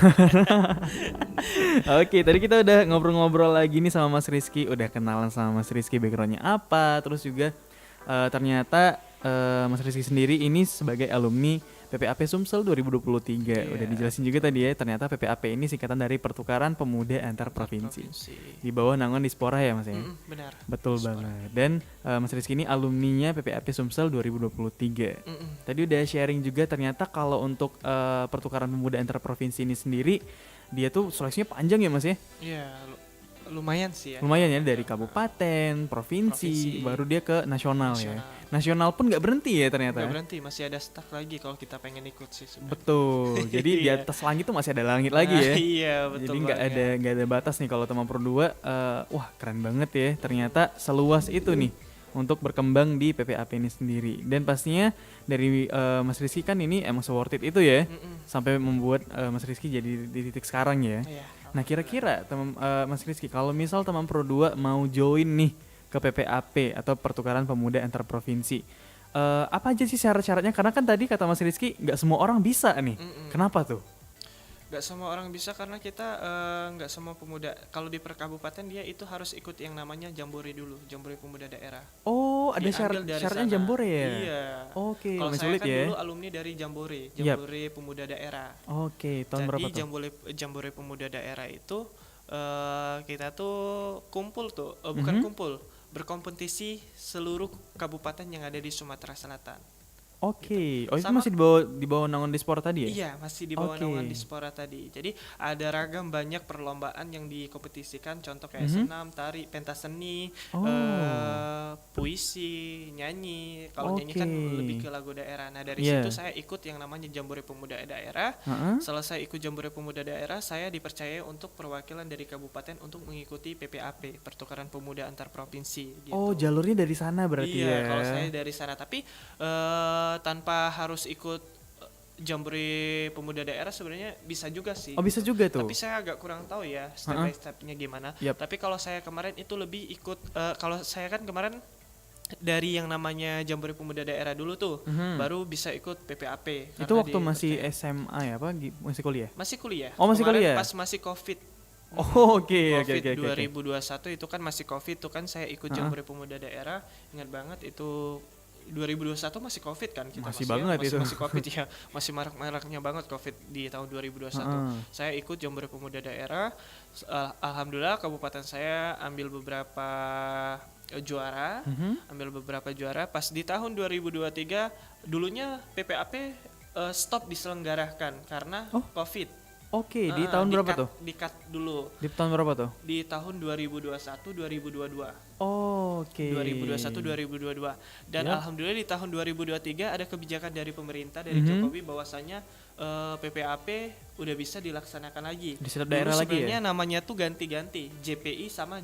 Oke, tadi kita udah ngobrol-ngobrol lagi nih sama Mas Rizky, udah kenalan sama Mas Rizky backgroundnya apa, terus juga ternyata Mas Rizky sendiri ini sebagai alumni PPAP Sumsel 2023. Udah dijelasin juga tadi ya, ternyata PPAP ini singkatan dari Pertukaran Pemuda Antar Provinsi. Di bawah naungan Dispora ya Mas ya? Benar. Betul banget. Dan Mas Rizky ini alumninya PPAP Sumsel 2023. Tadi udah sharing juga ternyata kalau untuk Pertukaran Pemuda Antar Provinsi ini sendiri, dia tuh seleksinya panjang ya Mas ya? Iya, lumayan sih ya. Lumayan ya, dari kabupaten, provinsi, baru dia ke nasional ya. Nasional pun nggak berhenti ya ternyata. Nggak berhenti, masih ada stuck lagi kalau kita pengen ikut sih sebenarnya. Betul. Jadi di atas langit tuh masih ada langit lagi ya. Iya, betul. Jadi nggak ada batas nih kalau teman Pro 2. Wah, keren banget ya. Ternyata seluas itu nih untuk berkembang di PPAP ini sendiri. Dan pastinya dari Mas Rizky kan ini emang worth it itu ya. Sampai membuat Mas Rizky jadi di titik sekarang ya. Iya. Nah, kira-kira Mas Rizky kalau misal teman Pro 2 mau join nih ke PPAP atau Pertukaran Pemuda Antar Provinsi, apa aja sih syarat-syaratnya? Karena kan tadi kata Mas Rizky nggak semua orang bisa nih. Kenapa tuh? Nggak semua orang bisa karena kita nggak semua pemuda. Kalau di perkabupaten dia itu harus ikut yang namanya jambore dulu, jambore pemuda daerah. Oh, ada Diambil dari syaratnya sana. jambore ya? Iya. Oke, Kalau lumayan saya sulit kan ya. dulu alumni dari jambore pemuda daerah. Oke, tahun berapa Jadi tuh? jambore pemuda daerah itu kita tuh kumpul tuh, bukan kumpul, berkompetisi seluruh kabupaten yang ada di Sumatera Selatan. Oke, oh itu Sama- masih di bawah naungan Dispora tadi ya? Iya, masih di bawah Oke. naungan Dispora tadi. Jadi ada ragam banyak perlombaan yang dikompetisikan, contoh kayak Mhm. senam, tari, pentas seni, Oh. puisi, nyanyi. Kalau nyanyi kan Oke. lebih ke lagu daerah. Nah dari Iya. situ saya ikut yang namanya Jambore Pemuda Daerah. Heeh. Selesai ikut Jambore Pemuda Daerah, saya dipercaya untuk perwakilan dari kabupaten untuk mengikuti PPAP, Pertukaran Pemuda Antar Provinsi. Gitu. Oh, jalurnya dari sana berarti Iya, ya? kalau saya dari sana, tapi tanpa harus ikut Jambore Pemuda Daerah sebenarnya bisa juga sih. Oh, bisa juga tuh? Tapi saya agak kurang tahu ya step by stepnya gimana. Yap. Tapi kalau saya kemarin itu lebih ikut, kalau saya kan kemarin dari yang namanya Jambore Pemuda Daerah dulu tuh, baru bisa ikut PPAP. Itu karena waktu masih dipercaya. SMA ya, apa? Masih kuliah? Masih kuliah. Oh, masih Kemarin kuliah? Pas masih COVID. Oh, oke, oke, COVID oke, oke. 2021 itu kan masih COVID tuh kan saya ikut Jambore Pemuda Daerah. Ingat banget itu 2021 masih COVID kan kita Masih banget itu. masih COVID ya, masih marak-maraknya banget COVID di tahun 2021. Saya ikut Jambore Pemuda Daerah. Alhamdulillah kabupaten saya ambil beberapa juara, ambil beberapa juara. Pas di tahun 2023 dulunya PPAP stop diselenggarakan karena COVID. Oke, di tahun berapa tuh? Di-cut dulu. Di tahun berapa tuh? Di tahun 2021 2022. Oke. 2021 2022. Dan Ya. alhamdulillah di tahun 2023 ada kebijakan dari pemerintah dari Jokowi bahwasanya PPAP udah bisa dilaksanakan lagi. Di setiap Dulu daerah lagi sebenarnya ya? namanya tuh ganti-ganti, JPI sama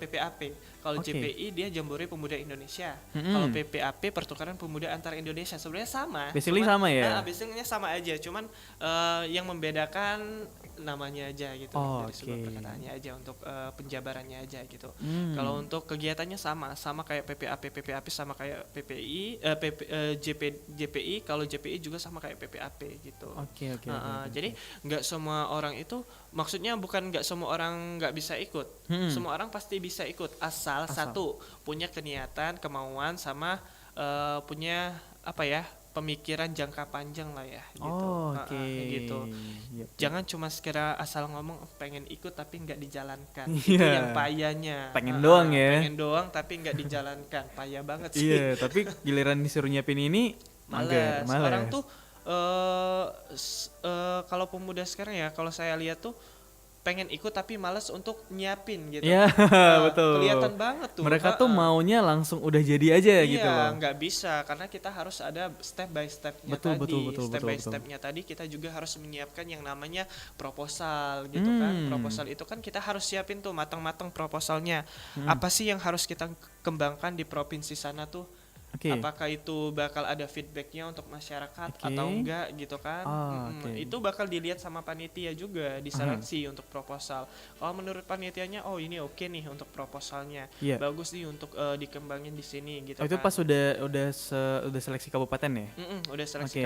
PPAP. Kalau Oke. JPI dia Jambore Pemuda Indonesia. Kalau PPAP Pertukaran Pemuda Antar Indonesia. Sebenarnya sama. Basically sama ya? Basically sama aja, cuman yang membedakan namanya aja gitu, Oh, dari sebuah oke. perkataannya aja untuk penjabarannya aja gitu. Kalau untuk kegiatannya sama kayak PPAP sama kayak PPI, JPI. Kalau JPI juga sama kayak PPAP gitu. Oke, oke, oke. Jadi nggak semua orang itu, maksudnya bukan nggak semua orang nggak bisa ikut. Semua orang pasti bisa ikut asal satu punya keniatan, kemauan sama punya apa ya, pemikiran jangka panjang lah ya gitu. Oh, oke. Gitu. Yep. Jangan cuma sekira asal ngomong pengen ikut tapi nggak dijalankan. Iya. Itu yang payahnya. Pengen doang ya. Pengen doang tapi nggak dijalankan. Payah banget sih. Iya, tapi giliran disuruh nyiapin ini mager, Males. Orang tuh kalau pemuda sekarang ya, kalau saya lihat tuh pengen ikut tapi males untuk nyiapin gitu. Iya, Nah, betul. kelihatan banget tuh. Mereka tuh maunya langsung udah jadi aja gitu Iya, loh. nggak bisa karena kita harus ada step by stepnya Betul, tadi. betul, Step betul, by betul. stepnya tadi kita juga harus menyiapkan yang namanya proposal gitu kan. Proposal itu kan kita harus siapin tuh matang-matang proposalnya. Apa sih yang harus kita kembangkan di provinsi sana tuh? Oke. Apakah itu bakal ada feedbacknya untuk masyarakat Oke. atau enggak gitu kan? Ah, oke. Itu bakal dilihat sama panitia juga diseleksi untuk proposal. Kalau menurut panitianya, oh ini oke nih untuk proposalnya, Iya. bagus nih untuk dikembangin di sini gitu. Oh, itu kan. pas udah seleksi kabupaten ya? Udah seleksi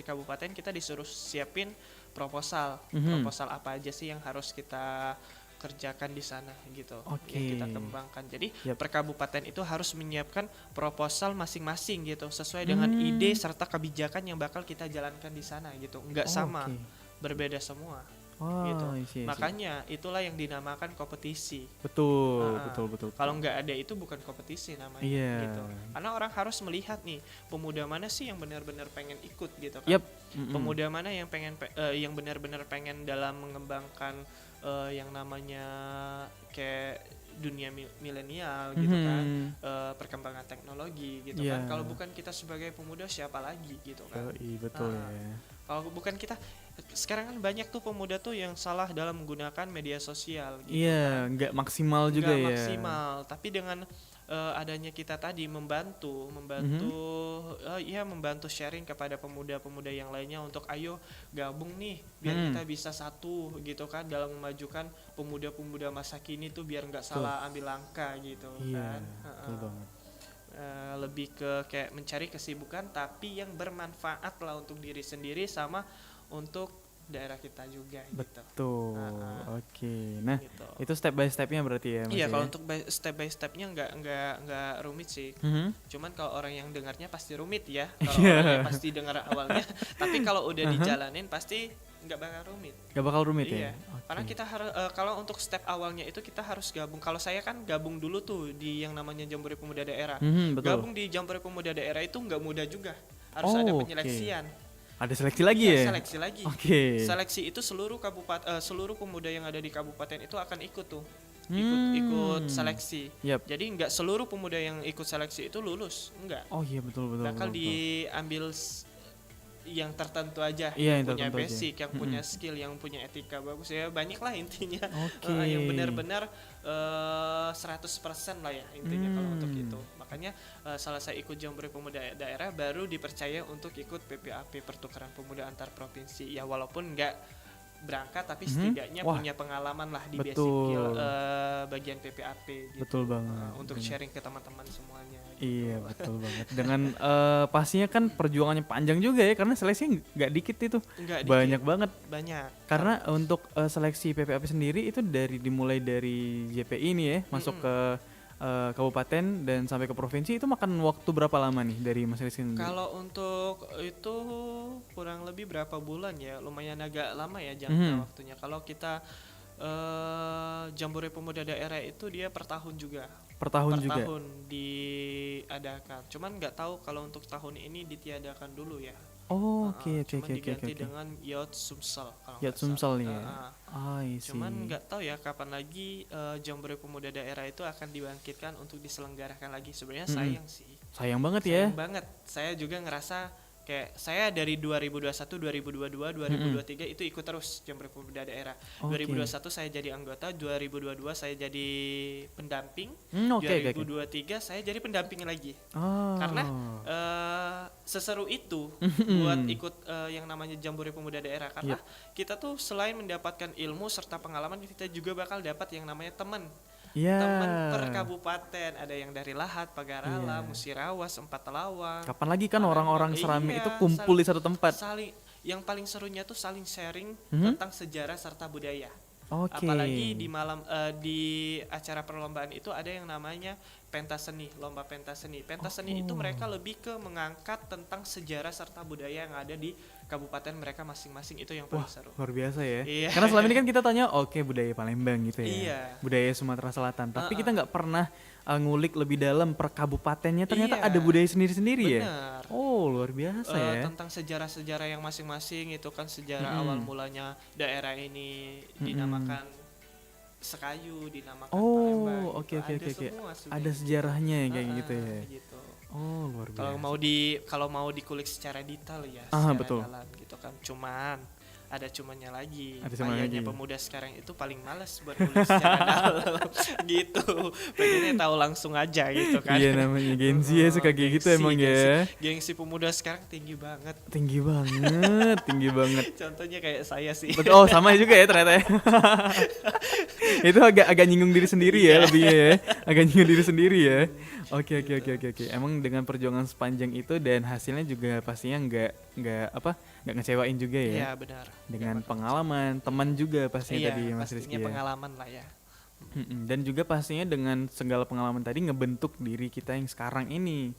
Oke. kabupaten, kita disuruh siapin proposal, Mhm. proposal apa aja sih yang harus kita kerjakan di sana gitu, Oke. yang kita kembangkan. Jadi Yap. per kabupaten itu harus menyiapkan proposal masing-masing gitu, sesuai dengan ide serta kebijakan yang bakal kita jalankan di sana gitu, nggak Oh, sama, oke. berbeda semua. Oh, Gitu. isi. Makanya itulah yang dinamakan kompetisi. Betul, Ah, betul. Kalau nggak ada itu bukan kompetisi namanya Iya. gitu. Karena orang harus melihat nih pemuda mana sih yang benar-benar pengen ikut gitu kan. Yap. Mm-mm. Pemuda mana yang yang benar-benar pengen dalam mengembangkan yang namanya kayak dunia milenial gitu kan, perkembangan teknologi gitu Iya. kan. Kalau bukan kita sebagai pemuda siapa lagi gitu kan. Yoi, betul Ah. ya. Kalau bukan kita, sekarang kan banyak tuh pemuda tuh yang salah dalam menggunakan media sosial gitu. Iya, nggak maksimal juga Nggak ya. maksimal, tapi dengan adanya kita tadi membantu ya membantu sharing kepada pemuda-pemuda yang lainnya untuk ayo gabung nih biar kita bisa satu gitu kan dalam memajukan pemuda-pemuda masa kini tuh biar nggak salah ambil langkah gitu Iya, kan. betul banget. Lebih ke kayak mencari kesibukan tapi yang bermanfaat lah untuk diri sendiri sama untuk daerah kita juga gitu. Betul. Ah, Oke. Nah, Gitu. itu step by stepnya berarti ya, Mas Iya, ya? kalau untuk step by stepnya nggak rumit sih. Mhm. Cuman kalau orang yang dengarnya pasti rumit ya. Kalau Iya. orang yang pasti dengar awalnya, tapi kalau udah dijalanin pasti nggak bakal rumit. Gak bakal rumit Iya. ya? Oke. Karena kita harus kalau untuk step awalnya itu kita harus gabung. Kalau saya kan gabung dulu tuh di yang namanya Jambore Pemuda Daerah. Mhm, betul. Gabung di Jambore Pemuda Daerah itu nggak mudah juga. Harus Oh, ada oke. penyeleksian. Ada seleksi lagi Iya, ya? seleksi lagi. Oke. Seleksi itu seluruh pemuda yang ada di kabupaten itu akan ikut tuh. Ikut seleksi. Yap. Jadi nggak seluruh pemuda yang ikut seleksi itu lulus, enggak. Oh iya, betul. Bakal betul. diambil yang tertentu aja, Iya, yang yang punya tertentu aja. basic, yang punya skill, yang punya etika bagus ya, banyak lah intinya. Oke. Yang benar-benar 100% lah ya intinya kalau untuk itu. Makanya salah saya ikut Jambore Pemuda Daerah baru dipercaya untuk ikut PPAP Pertukaran Pemuda Antar Provinsi. Ya walaupun nggak berangkat tapi setidaknya Wah, punya pengalaman lah di basic betul. bagian PPAP gitu. Betul banget. Untuk Bener. sharing ke teman-teman semuanya. Iya, betul banget. Dengan pastinya kan perjuangannya panjang juga ya, karena seleksinya nggak dikit itu. Nggak Banyak dikit. banget. Banyak. Karena untuk seleksi PPAP sendiri itu dimulai dari JPI ini ya, masuk ke kabupaten dan sampai ke provinsi, itu makan waktu berapa lama nih dari Mas Rizky sendiri? Kalau untuk itu kurang lebih berapa bulan ya, lumayan agak lama ya jangka waktunya. Kalau kita Jambore Pemuda Daerah itu dia per tahun juga. Per tahun Per juga? tahun diadakan. Cuman nggak tahu kalau untuk tahun ini ditiadakan dulu ya. Oh, oke. Cuman diganti dengan Yacht Sumsel. kalau Yacht nggak salah. Sumsel nih ya? Ah. I see. Cuman nggak tahu ya kapan lagi Jambore Pemuda Daerah itu akan dibangkitkan untuk diselenggarakan lagi. Sebenarnya sayang sih. Sayang banget ya? Sayang banget. Saya juga ngerasa kayak saya dari 2021, 2022, 2023 itu ikut terus Jambore Pemuda Daerah. Oke. 2021 saya jadi anggota, 2022 saya jadi pendamping, Oke. 2023 saya jadi pendamping lagi. Oh. Karena seseru itu buat ikut yang namanya Jambore Pemuda Daerah karena kita tuh selain mendapatkan ilmu serta pengalaman kita juga bakal dapat yang namanya teman per kabupaten, ada yang dari Lahat, Pagarala, Musirawas, Empat Telawang. Kapan lagi kan orang-orang serami Iya, itu kumpul di satu tempat? Yang paling serunya tuh saling sharing tentang sejarah serta budaya. Oke. Apalagi di di acara perlombaan itu ada yang namanya pentaseni, lomba pentaseni. Pentaseni itu mereka lebih ke mengangkat tentang sejarah serta budaya yang ada di kabupaten mereka masing-masing, itu yang paling seru. Luar biasa ya. Iya. Karena selama ini kan kita tanya oke budaya Palembang gitu ya. Iya. Budaya Sumatera Selatan. Tapi kita nggak pernah ngulik lebih dalam per kabupatennya, ternyata Iya. ada budaya sendiri-sendiri ya. Benar. Oh luar biasa ya. Tentang sejarah-sejarah yang masing-masing itu kan sejarah awal mulanya daerah ini dinamakan Sekayu, dinamakan Palembang. Oh oke gitu. oke Ada oke. semua sudah. Ada sejarahnya yang kayak gitu ya. Gitu. Oh luar biasa. Kalau mau dikulik secara detail ya, Ah, secara betul. dalam gitu kan. Cuman ada cumannya lagi. Ada cumannya Kayaknya lagi. pemuda sekarang itu paling malas buat kulik secara dalam gitu. Pengennya tahu langsung aja gitu kan. Iya namanya Gen Z ya suka kayak gitu emang ya. Gengsi pemuda sekarang tinggi banget. Tinggi banget, tinggi banget. Contohnya kayak saya sih. Betul. Oh sama juga ya ternyata ya. Itu agak nyinggung diri sendiri ya lebihnya ya. Agak nyinggung diri sendiri ya. Oke. Emang dengan perjuangan sepanjang itu dan hasilnya juga pastinya nggak ngecewain juga ya. Iya benar. Dengan pengalaman, teman juga pastinya Iya, tadi Mas pastinya Rizky ya. pengalaman lah ya. Dan juga pastinya dengan segala pengalaman tadi ngebentuk diri kita yang sekarang ini.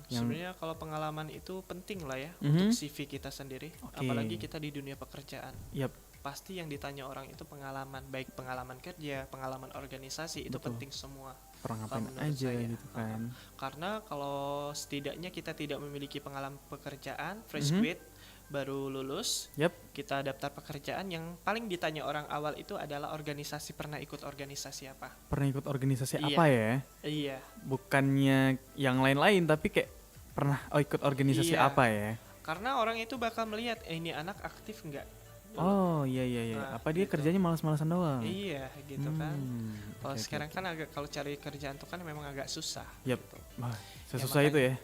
Sebenarnya kalau pengalaman itu penting lah ya untuk CV kita sendiri, Oke. apalagi kita di dunia pekerjaan. Yap, Pasti yang ditanya orang itu pengalaman, baik pengalaman kerja, pengalaman organisasi, itu Betul. penting semua. pernah Kalau ngapain menurut aja saya. gitu kan. Karena kalau setidaknya kita tidak memiliki pengalaman pekerjaan, fresh grade, baru lulus, Yap, kita daftar pekerjaan, yang paling ditanya orang awal itu adalah organisasi, pernah ikut organisasi apa? pernah ikut organisasi Iya. apa ya? Iya. Bukannya yang lain-lain tapi kayak pernah ikut organisasi Iya. apa ya? Karena orang itu bakal melihat, ini anak aktif nggak? Oh iya. Nah, Apa dia gitu. kerjanya malas-malasan doang? Iya, gitu kan. Kalau oke, sekarang kan kalau cari kerjaan tuh kan memang agak susah. Yap. Gitu. Wah, sesusah itu ya.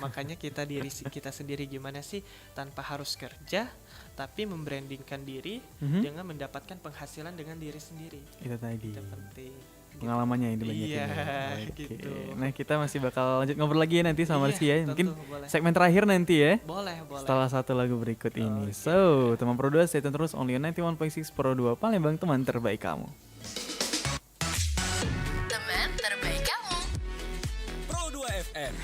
Makanya kita kita sendiri gimana sih tanpa harus kerja, tapi membrandingkan diri dengan mendapatkan penghasilan dengan diri sendiri. Itu tadi. Itu penting. Pengalamannya yang dibanyakin. Iya, ya. Oke. gitu. Nah kita masih bakal lanjut ngobrol lagi ya nanti sama Iya, Rizky ya. Mungkin tentu, boleh. segmen terakhir nanti ya. Boleh. Setelah satu lagu berikut ini. So, teman Pro 2 stay tune terus only on 91.6 Pro 2 Palembang, teman terbaik kamu. Teman terbaik kamu. Pro 2 FM,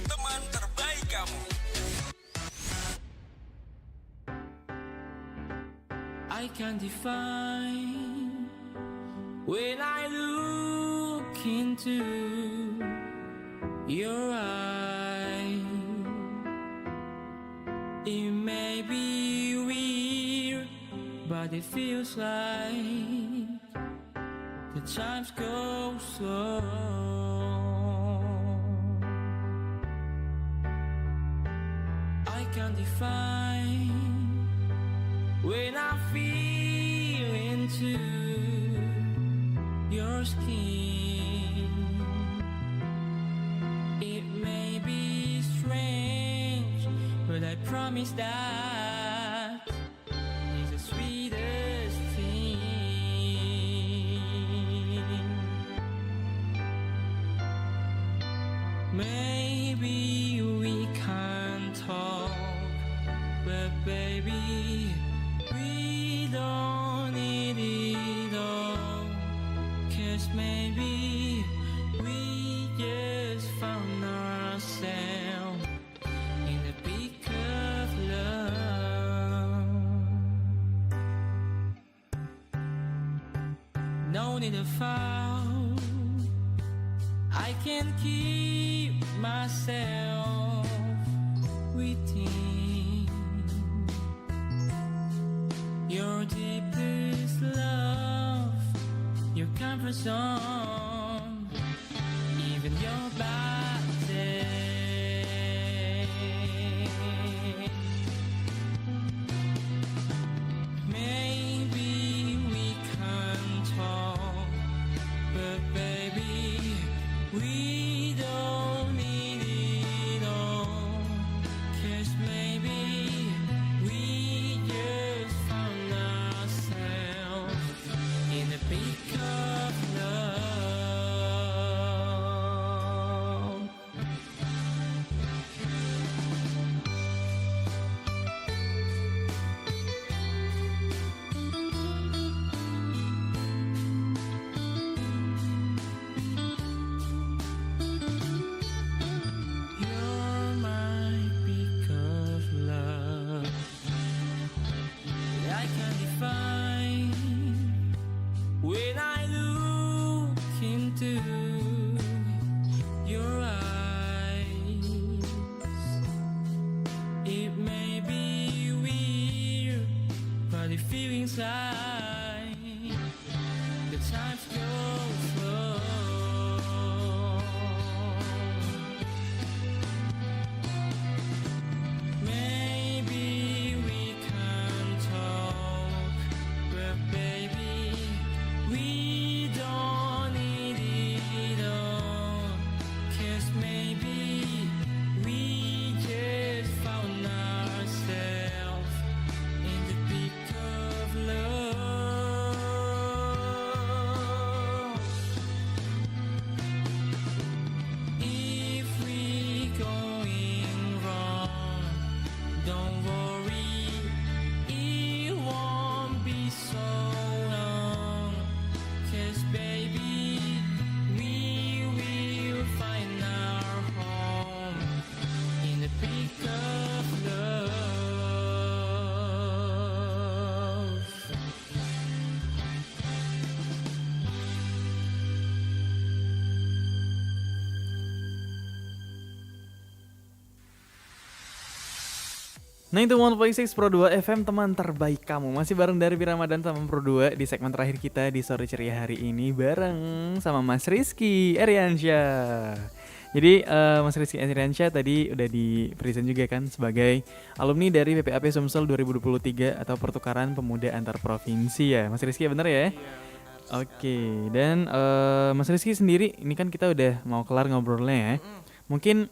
teman terbaik kamu. I can define when I look into your eyes. It may be weird, but it feels like the times go slow. I can define when I feel into your skin. It may be strange, but I promise that it's the sweetest thing. Maybe we can talk, but baby, we don't need it all. 'Cause maybe we just found ourselves in the peak of love. No need to foul, I can keep myself within your deepest love, your comfort zone, even your body. Maybe we can talk, but baby, we don't need it all. 'Cause maybe we just found ourselves in the peak of love. When I look into your eyes, it may be weird, but the feeling's high. The times go slow. Maybe we can talk, but baby, we don't need it all. 'Cause maybe we just found ourselves in the peak of love. If we going wrong, don't worry, it won't be so long. 'Cause baby, we will find our home in the peak of love. Nah itu 1.6 Pro 2 FM teman terbaik kamu. Masih bareng dari Ramadan sama Pro 2 di segmen terakhir kita di sore ceria hari ini bareng sama Mas Rizky Eriansyah. Jadi Mas Rizky Eriansyah tadi udah di present juga kan sebagai alumni dari PPAP Sumsel 2023 atau Pertukaran Pemuda Antar Provinsi ya. Mas Rizky bener ya? Oke, dan Mas Rizky sendiri ini kan kita udah mau kelar ngobrolnya ya. Mungkin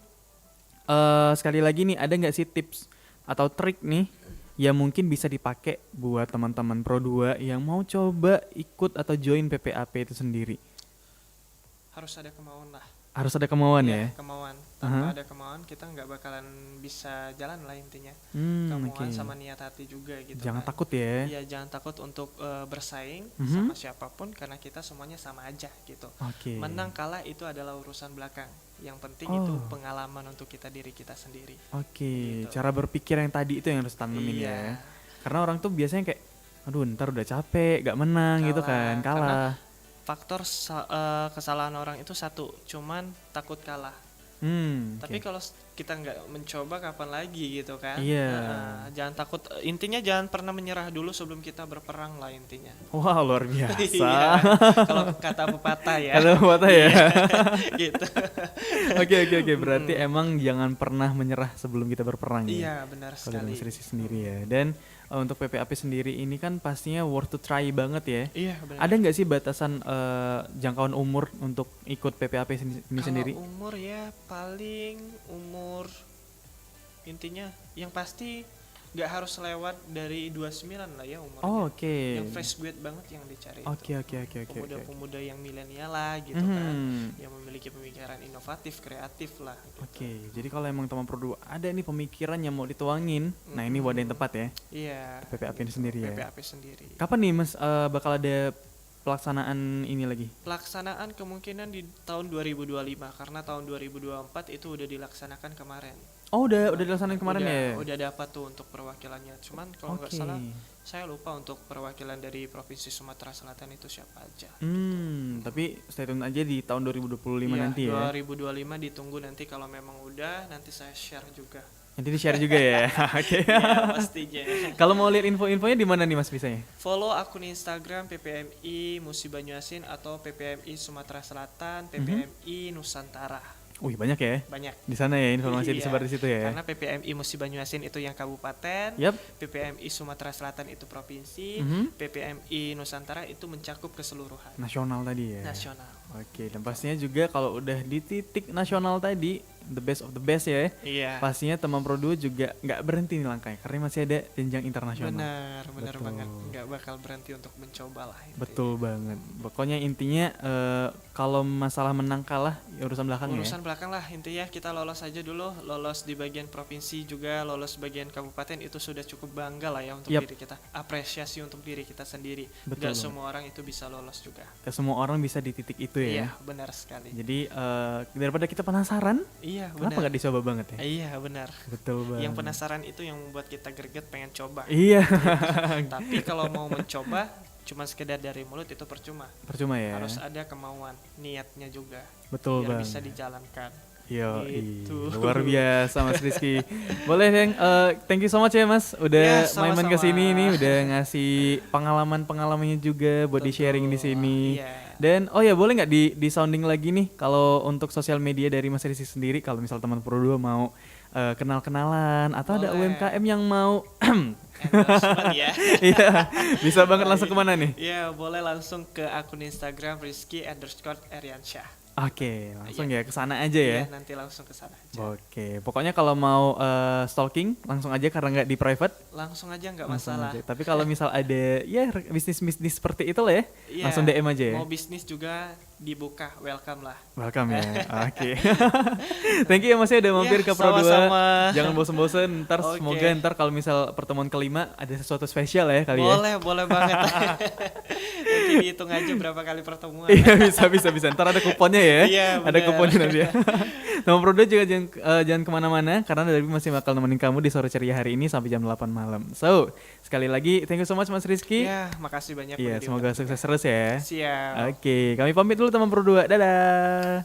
sekali lagi nih ada nggak sih tips atau trik nih yang mungkin bisa dipakai buat teman-teman Pro 2 yang mau coba ikut atau join PPAP itu sendiri? Harus ada kemauan lah. Harus ada kemauan ya? Kemauan. Tanpa ada kemauan kita nggak bakalan bisa jalan lah intinya. Kemauan Oke. sama niat hati juga gitu. Jangan kan. takut ya. Iya, jangan takut untuk bersaing sama siapapun karena kita semuanya sama aja gitu. Oke. Menang kalah itu adalah urusan belakang. Yang penting itu pengalaman untuk diri kita sendiri. Oke, Gitu. cara berpikir yang tadi itu yang harus tanemin ya. Iya. Karena orang tuh biasanya kayak, aduh ntar udah capek, gak menang gitu kan, kalah. Faktor kesalahan orang itu satu, cuman takut kalah. Tapi kalau kita nggak mencoba kapan lagi gitu kan? Iya. Jangan takut. Intinya jangan pernah menyerah dulu sebelum kita berperang lah intinya. Wah luar biasa. Iya. Kalau kata pepatah ya. Kata pepatah ya. Gitu. Oke, berarti emang jangan pernah menyerah sebelum kita berperang ya. Iya benar Kalau dari sekali. Mas Rizky sendiri ya. Dan untuk PPAP sendiri ini kan pastinya worth to try banget ya. Iya benar. Ada nggak sih batasan jangkauan umur untuk ikut PPAP ini Kalau sendiri? umur ya paling umur intinya yang pasti nggak harus lewat dari 29 lah ya umurnya. Oh, oke. Yang fresh grade banget yang dicari. Oke. Pemuda-pemuda yang milenial lah gitu kan, Mhm. yang memiliki pemikiran inovatif, kreatif lah. Gitu. Oke, jadi kalau emang teman Pro 2 ada nih pemikiran yang mau dituangin, nah ini wadah yang tepat ya, Iya. PPAP ini sendiri ya. PPAP sendiri. Kapan nih Mas bakal ada pelaksanaan ini lagi? Pelaksanaan kemungkinan di tahun 2025 karena tahun 2024 itu udah dilaksanakan kemarin. Oh udah dilaksanain kemarin ya? Udah dapat tuh untuk perwakilannya. Cuman kalau nggak Oke. salah saya lupa untuk perwakilan dari Provinsi Sumatera Selatan itu siapa aja. Tapi stay tune aja di tahun 2025 Iya, nanti ya. 2025 ditunggu nanti kalau memang udah nanti saya share juga. Nanti di share juga ya. Oke. Iya, pastinya. Kalau mau lihat info-infonya di mana nih Mas bisanya? Follow akun Instagram PPMI Musi Banyuasin atau PPMI Sumatera Selatan, PPMI Nusantara. Wih banyak ya. Banyak. Di sana ya informasi Iya, disebar di situ ya. Karena PPMI Musi Banyuasin itu yang kabupaten, Yap. PPMI Sumatera Selatan itu provinsi, PPMI Nusantara itu mencakup keseluruhan Nasional tadi ya. nasional. Oke, dan pastinya juga kalau udah di titik nasional tadi, the best of the best ya. Iya. Pastinya teman Pro 2 juga nggak berhenti nih langkahnya karena masih ada jenjang internasional. Benar Betul. banget. Nggak bakal berhenti untuk mencoba lah. intinya. Betul banget. Pokoknya intinya kalau masalah menang kalah ya urusan belakang Urusan belakang lah intinya kita lolos aja dulu, lolos di bagian provinsi juga, lolos bagian kabupaten itu sudah cukup bangga lah ya untuk Yap. diri kita. Apresiasi untuk diri kita sendiri. Betul Nggak banget. semua orang itu bisa lolos juga. ya. Semua orang bisa di titik itu ya. Iya, benar sekali. Jadi daripada kita penasaran, Iya, kenapa benar. nggak dicoba banget ya? Iya, benar. Betul banget. Yang penasaran itu yang membuat kita greget pengen coba. Iya. Tapi kalau mau mencoba cuma sekedar dari mulut itu percuma. Percuma ya. Harus ada kemauan, niatnya juga. Betul biar banget. bisa dijalankan. Yo, Gitu. luar biasa Mas Rizky. Boleh yang thank you so much ya Mas, Ya, udah sama-sama. main-main ke sini nih, udah ngasih pengalamannya juga buat di Betul. sharing di sini. Iya. Dan oh ya boleh nggak di sounding lagi nih kalau untuk sosial media dari Mas Rizky sendiri, kalau misal teman Pro 2 mau kenal-kenalan atau ada Boleh. UMKM yang mau Endorsement ya. iya bisa banget langsung kemana nih? Ya, boleh langsung ke akun Instagram Rizky_Eriansyah. Oke, langsung ya ke sana aja ya. Iya, nanti langsung ke sana aja. Oke, pokoknya kalau mau stalking langsung aja karena nggak di private. Langsung aja nggak Langsung masalah. aja. Tapi kalau misal ada ya bisnis-bisnis seperti itu lah ya, Iya, langsung DM aja ya. Mau bisnis juga dibuka, welcome lah. Welcome ya. Oke. Thank you ya Mas ya udah mampir Ya, ke Pro 2. sama-sama. Jangan bosen-bosen. Ntar Oke. semoga ntar kalau misal pertemuan kelima ada sesuatu spesial ya kali ya. Boleh banget. Nanti dihitung aja berapa kali pertemuan. Iya bisa. Ntar ada kuponnya ya. Iya, Ada benar. kuponnya nanti ya. Teman Pro 2 juga jangan kemana-mana karena dari masih bakal nemenin kamu di sore ceria hari ini sampai jam 8 malam. So sekali lagi thank you so much Mas Rizky. Ya, makasih banyak. Iya udah semoga diundang sukses juga. terus ya. Siap. Oke, kami pamit dulu teman Pro 2. Dadah.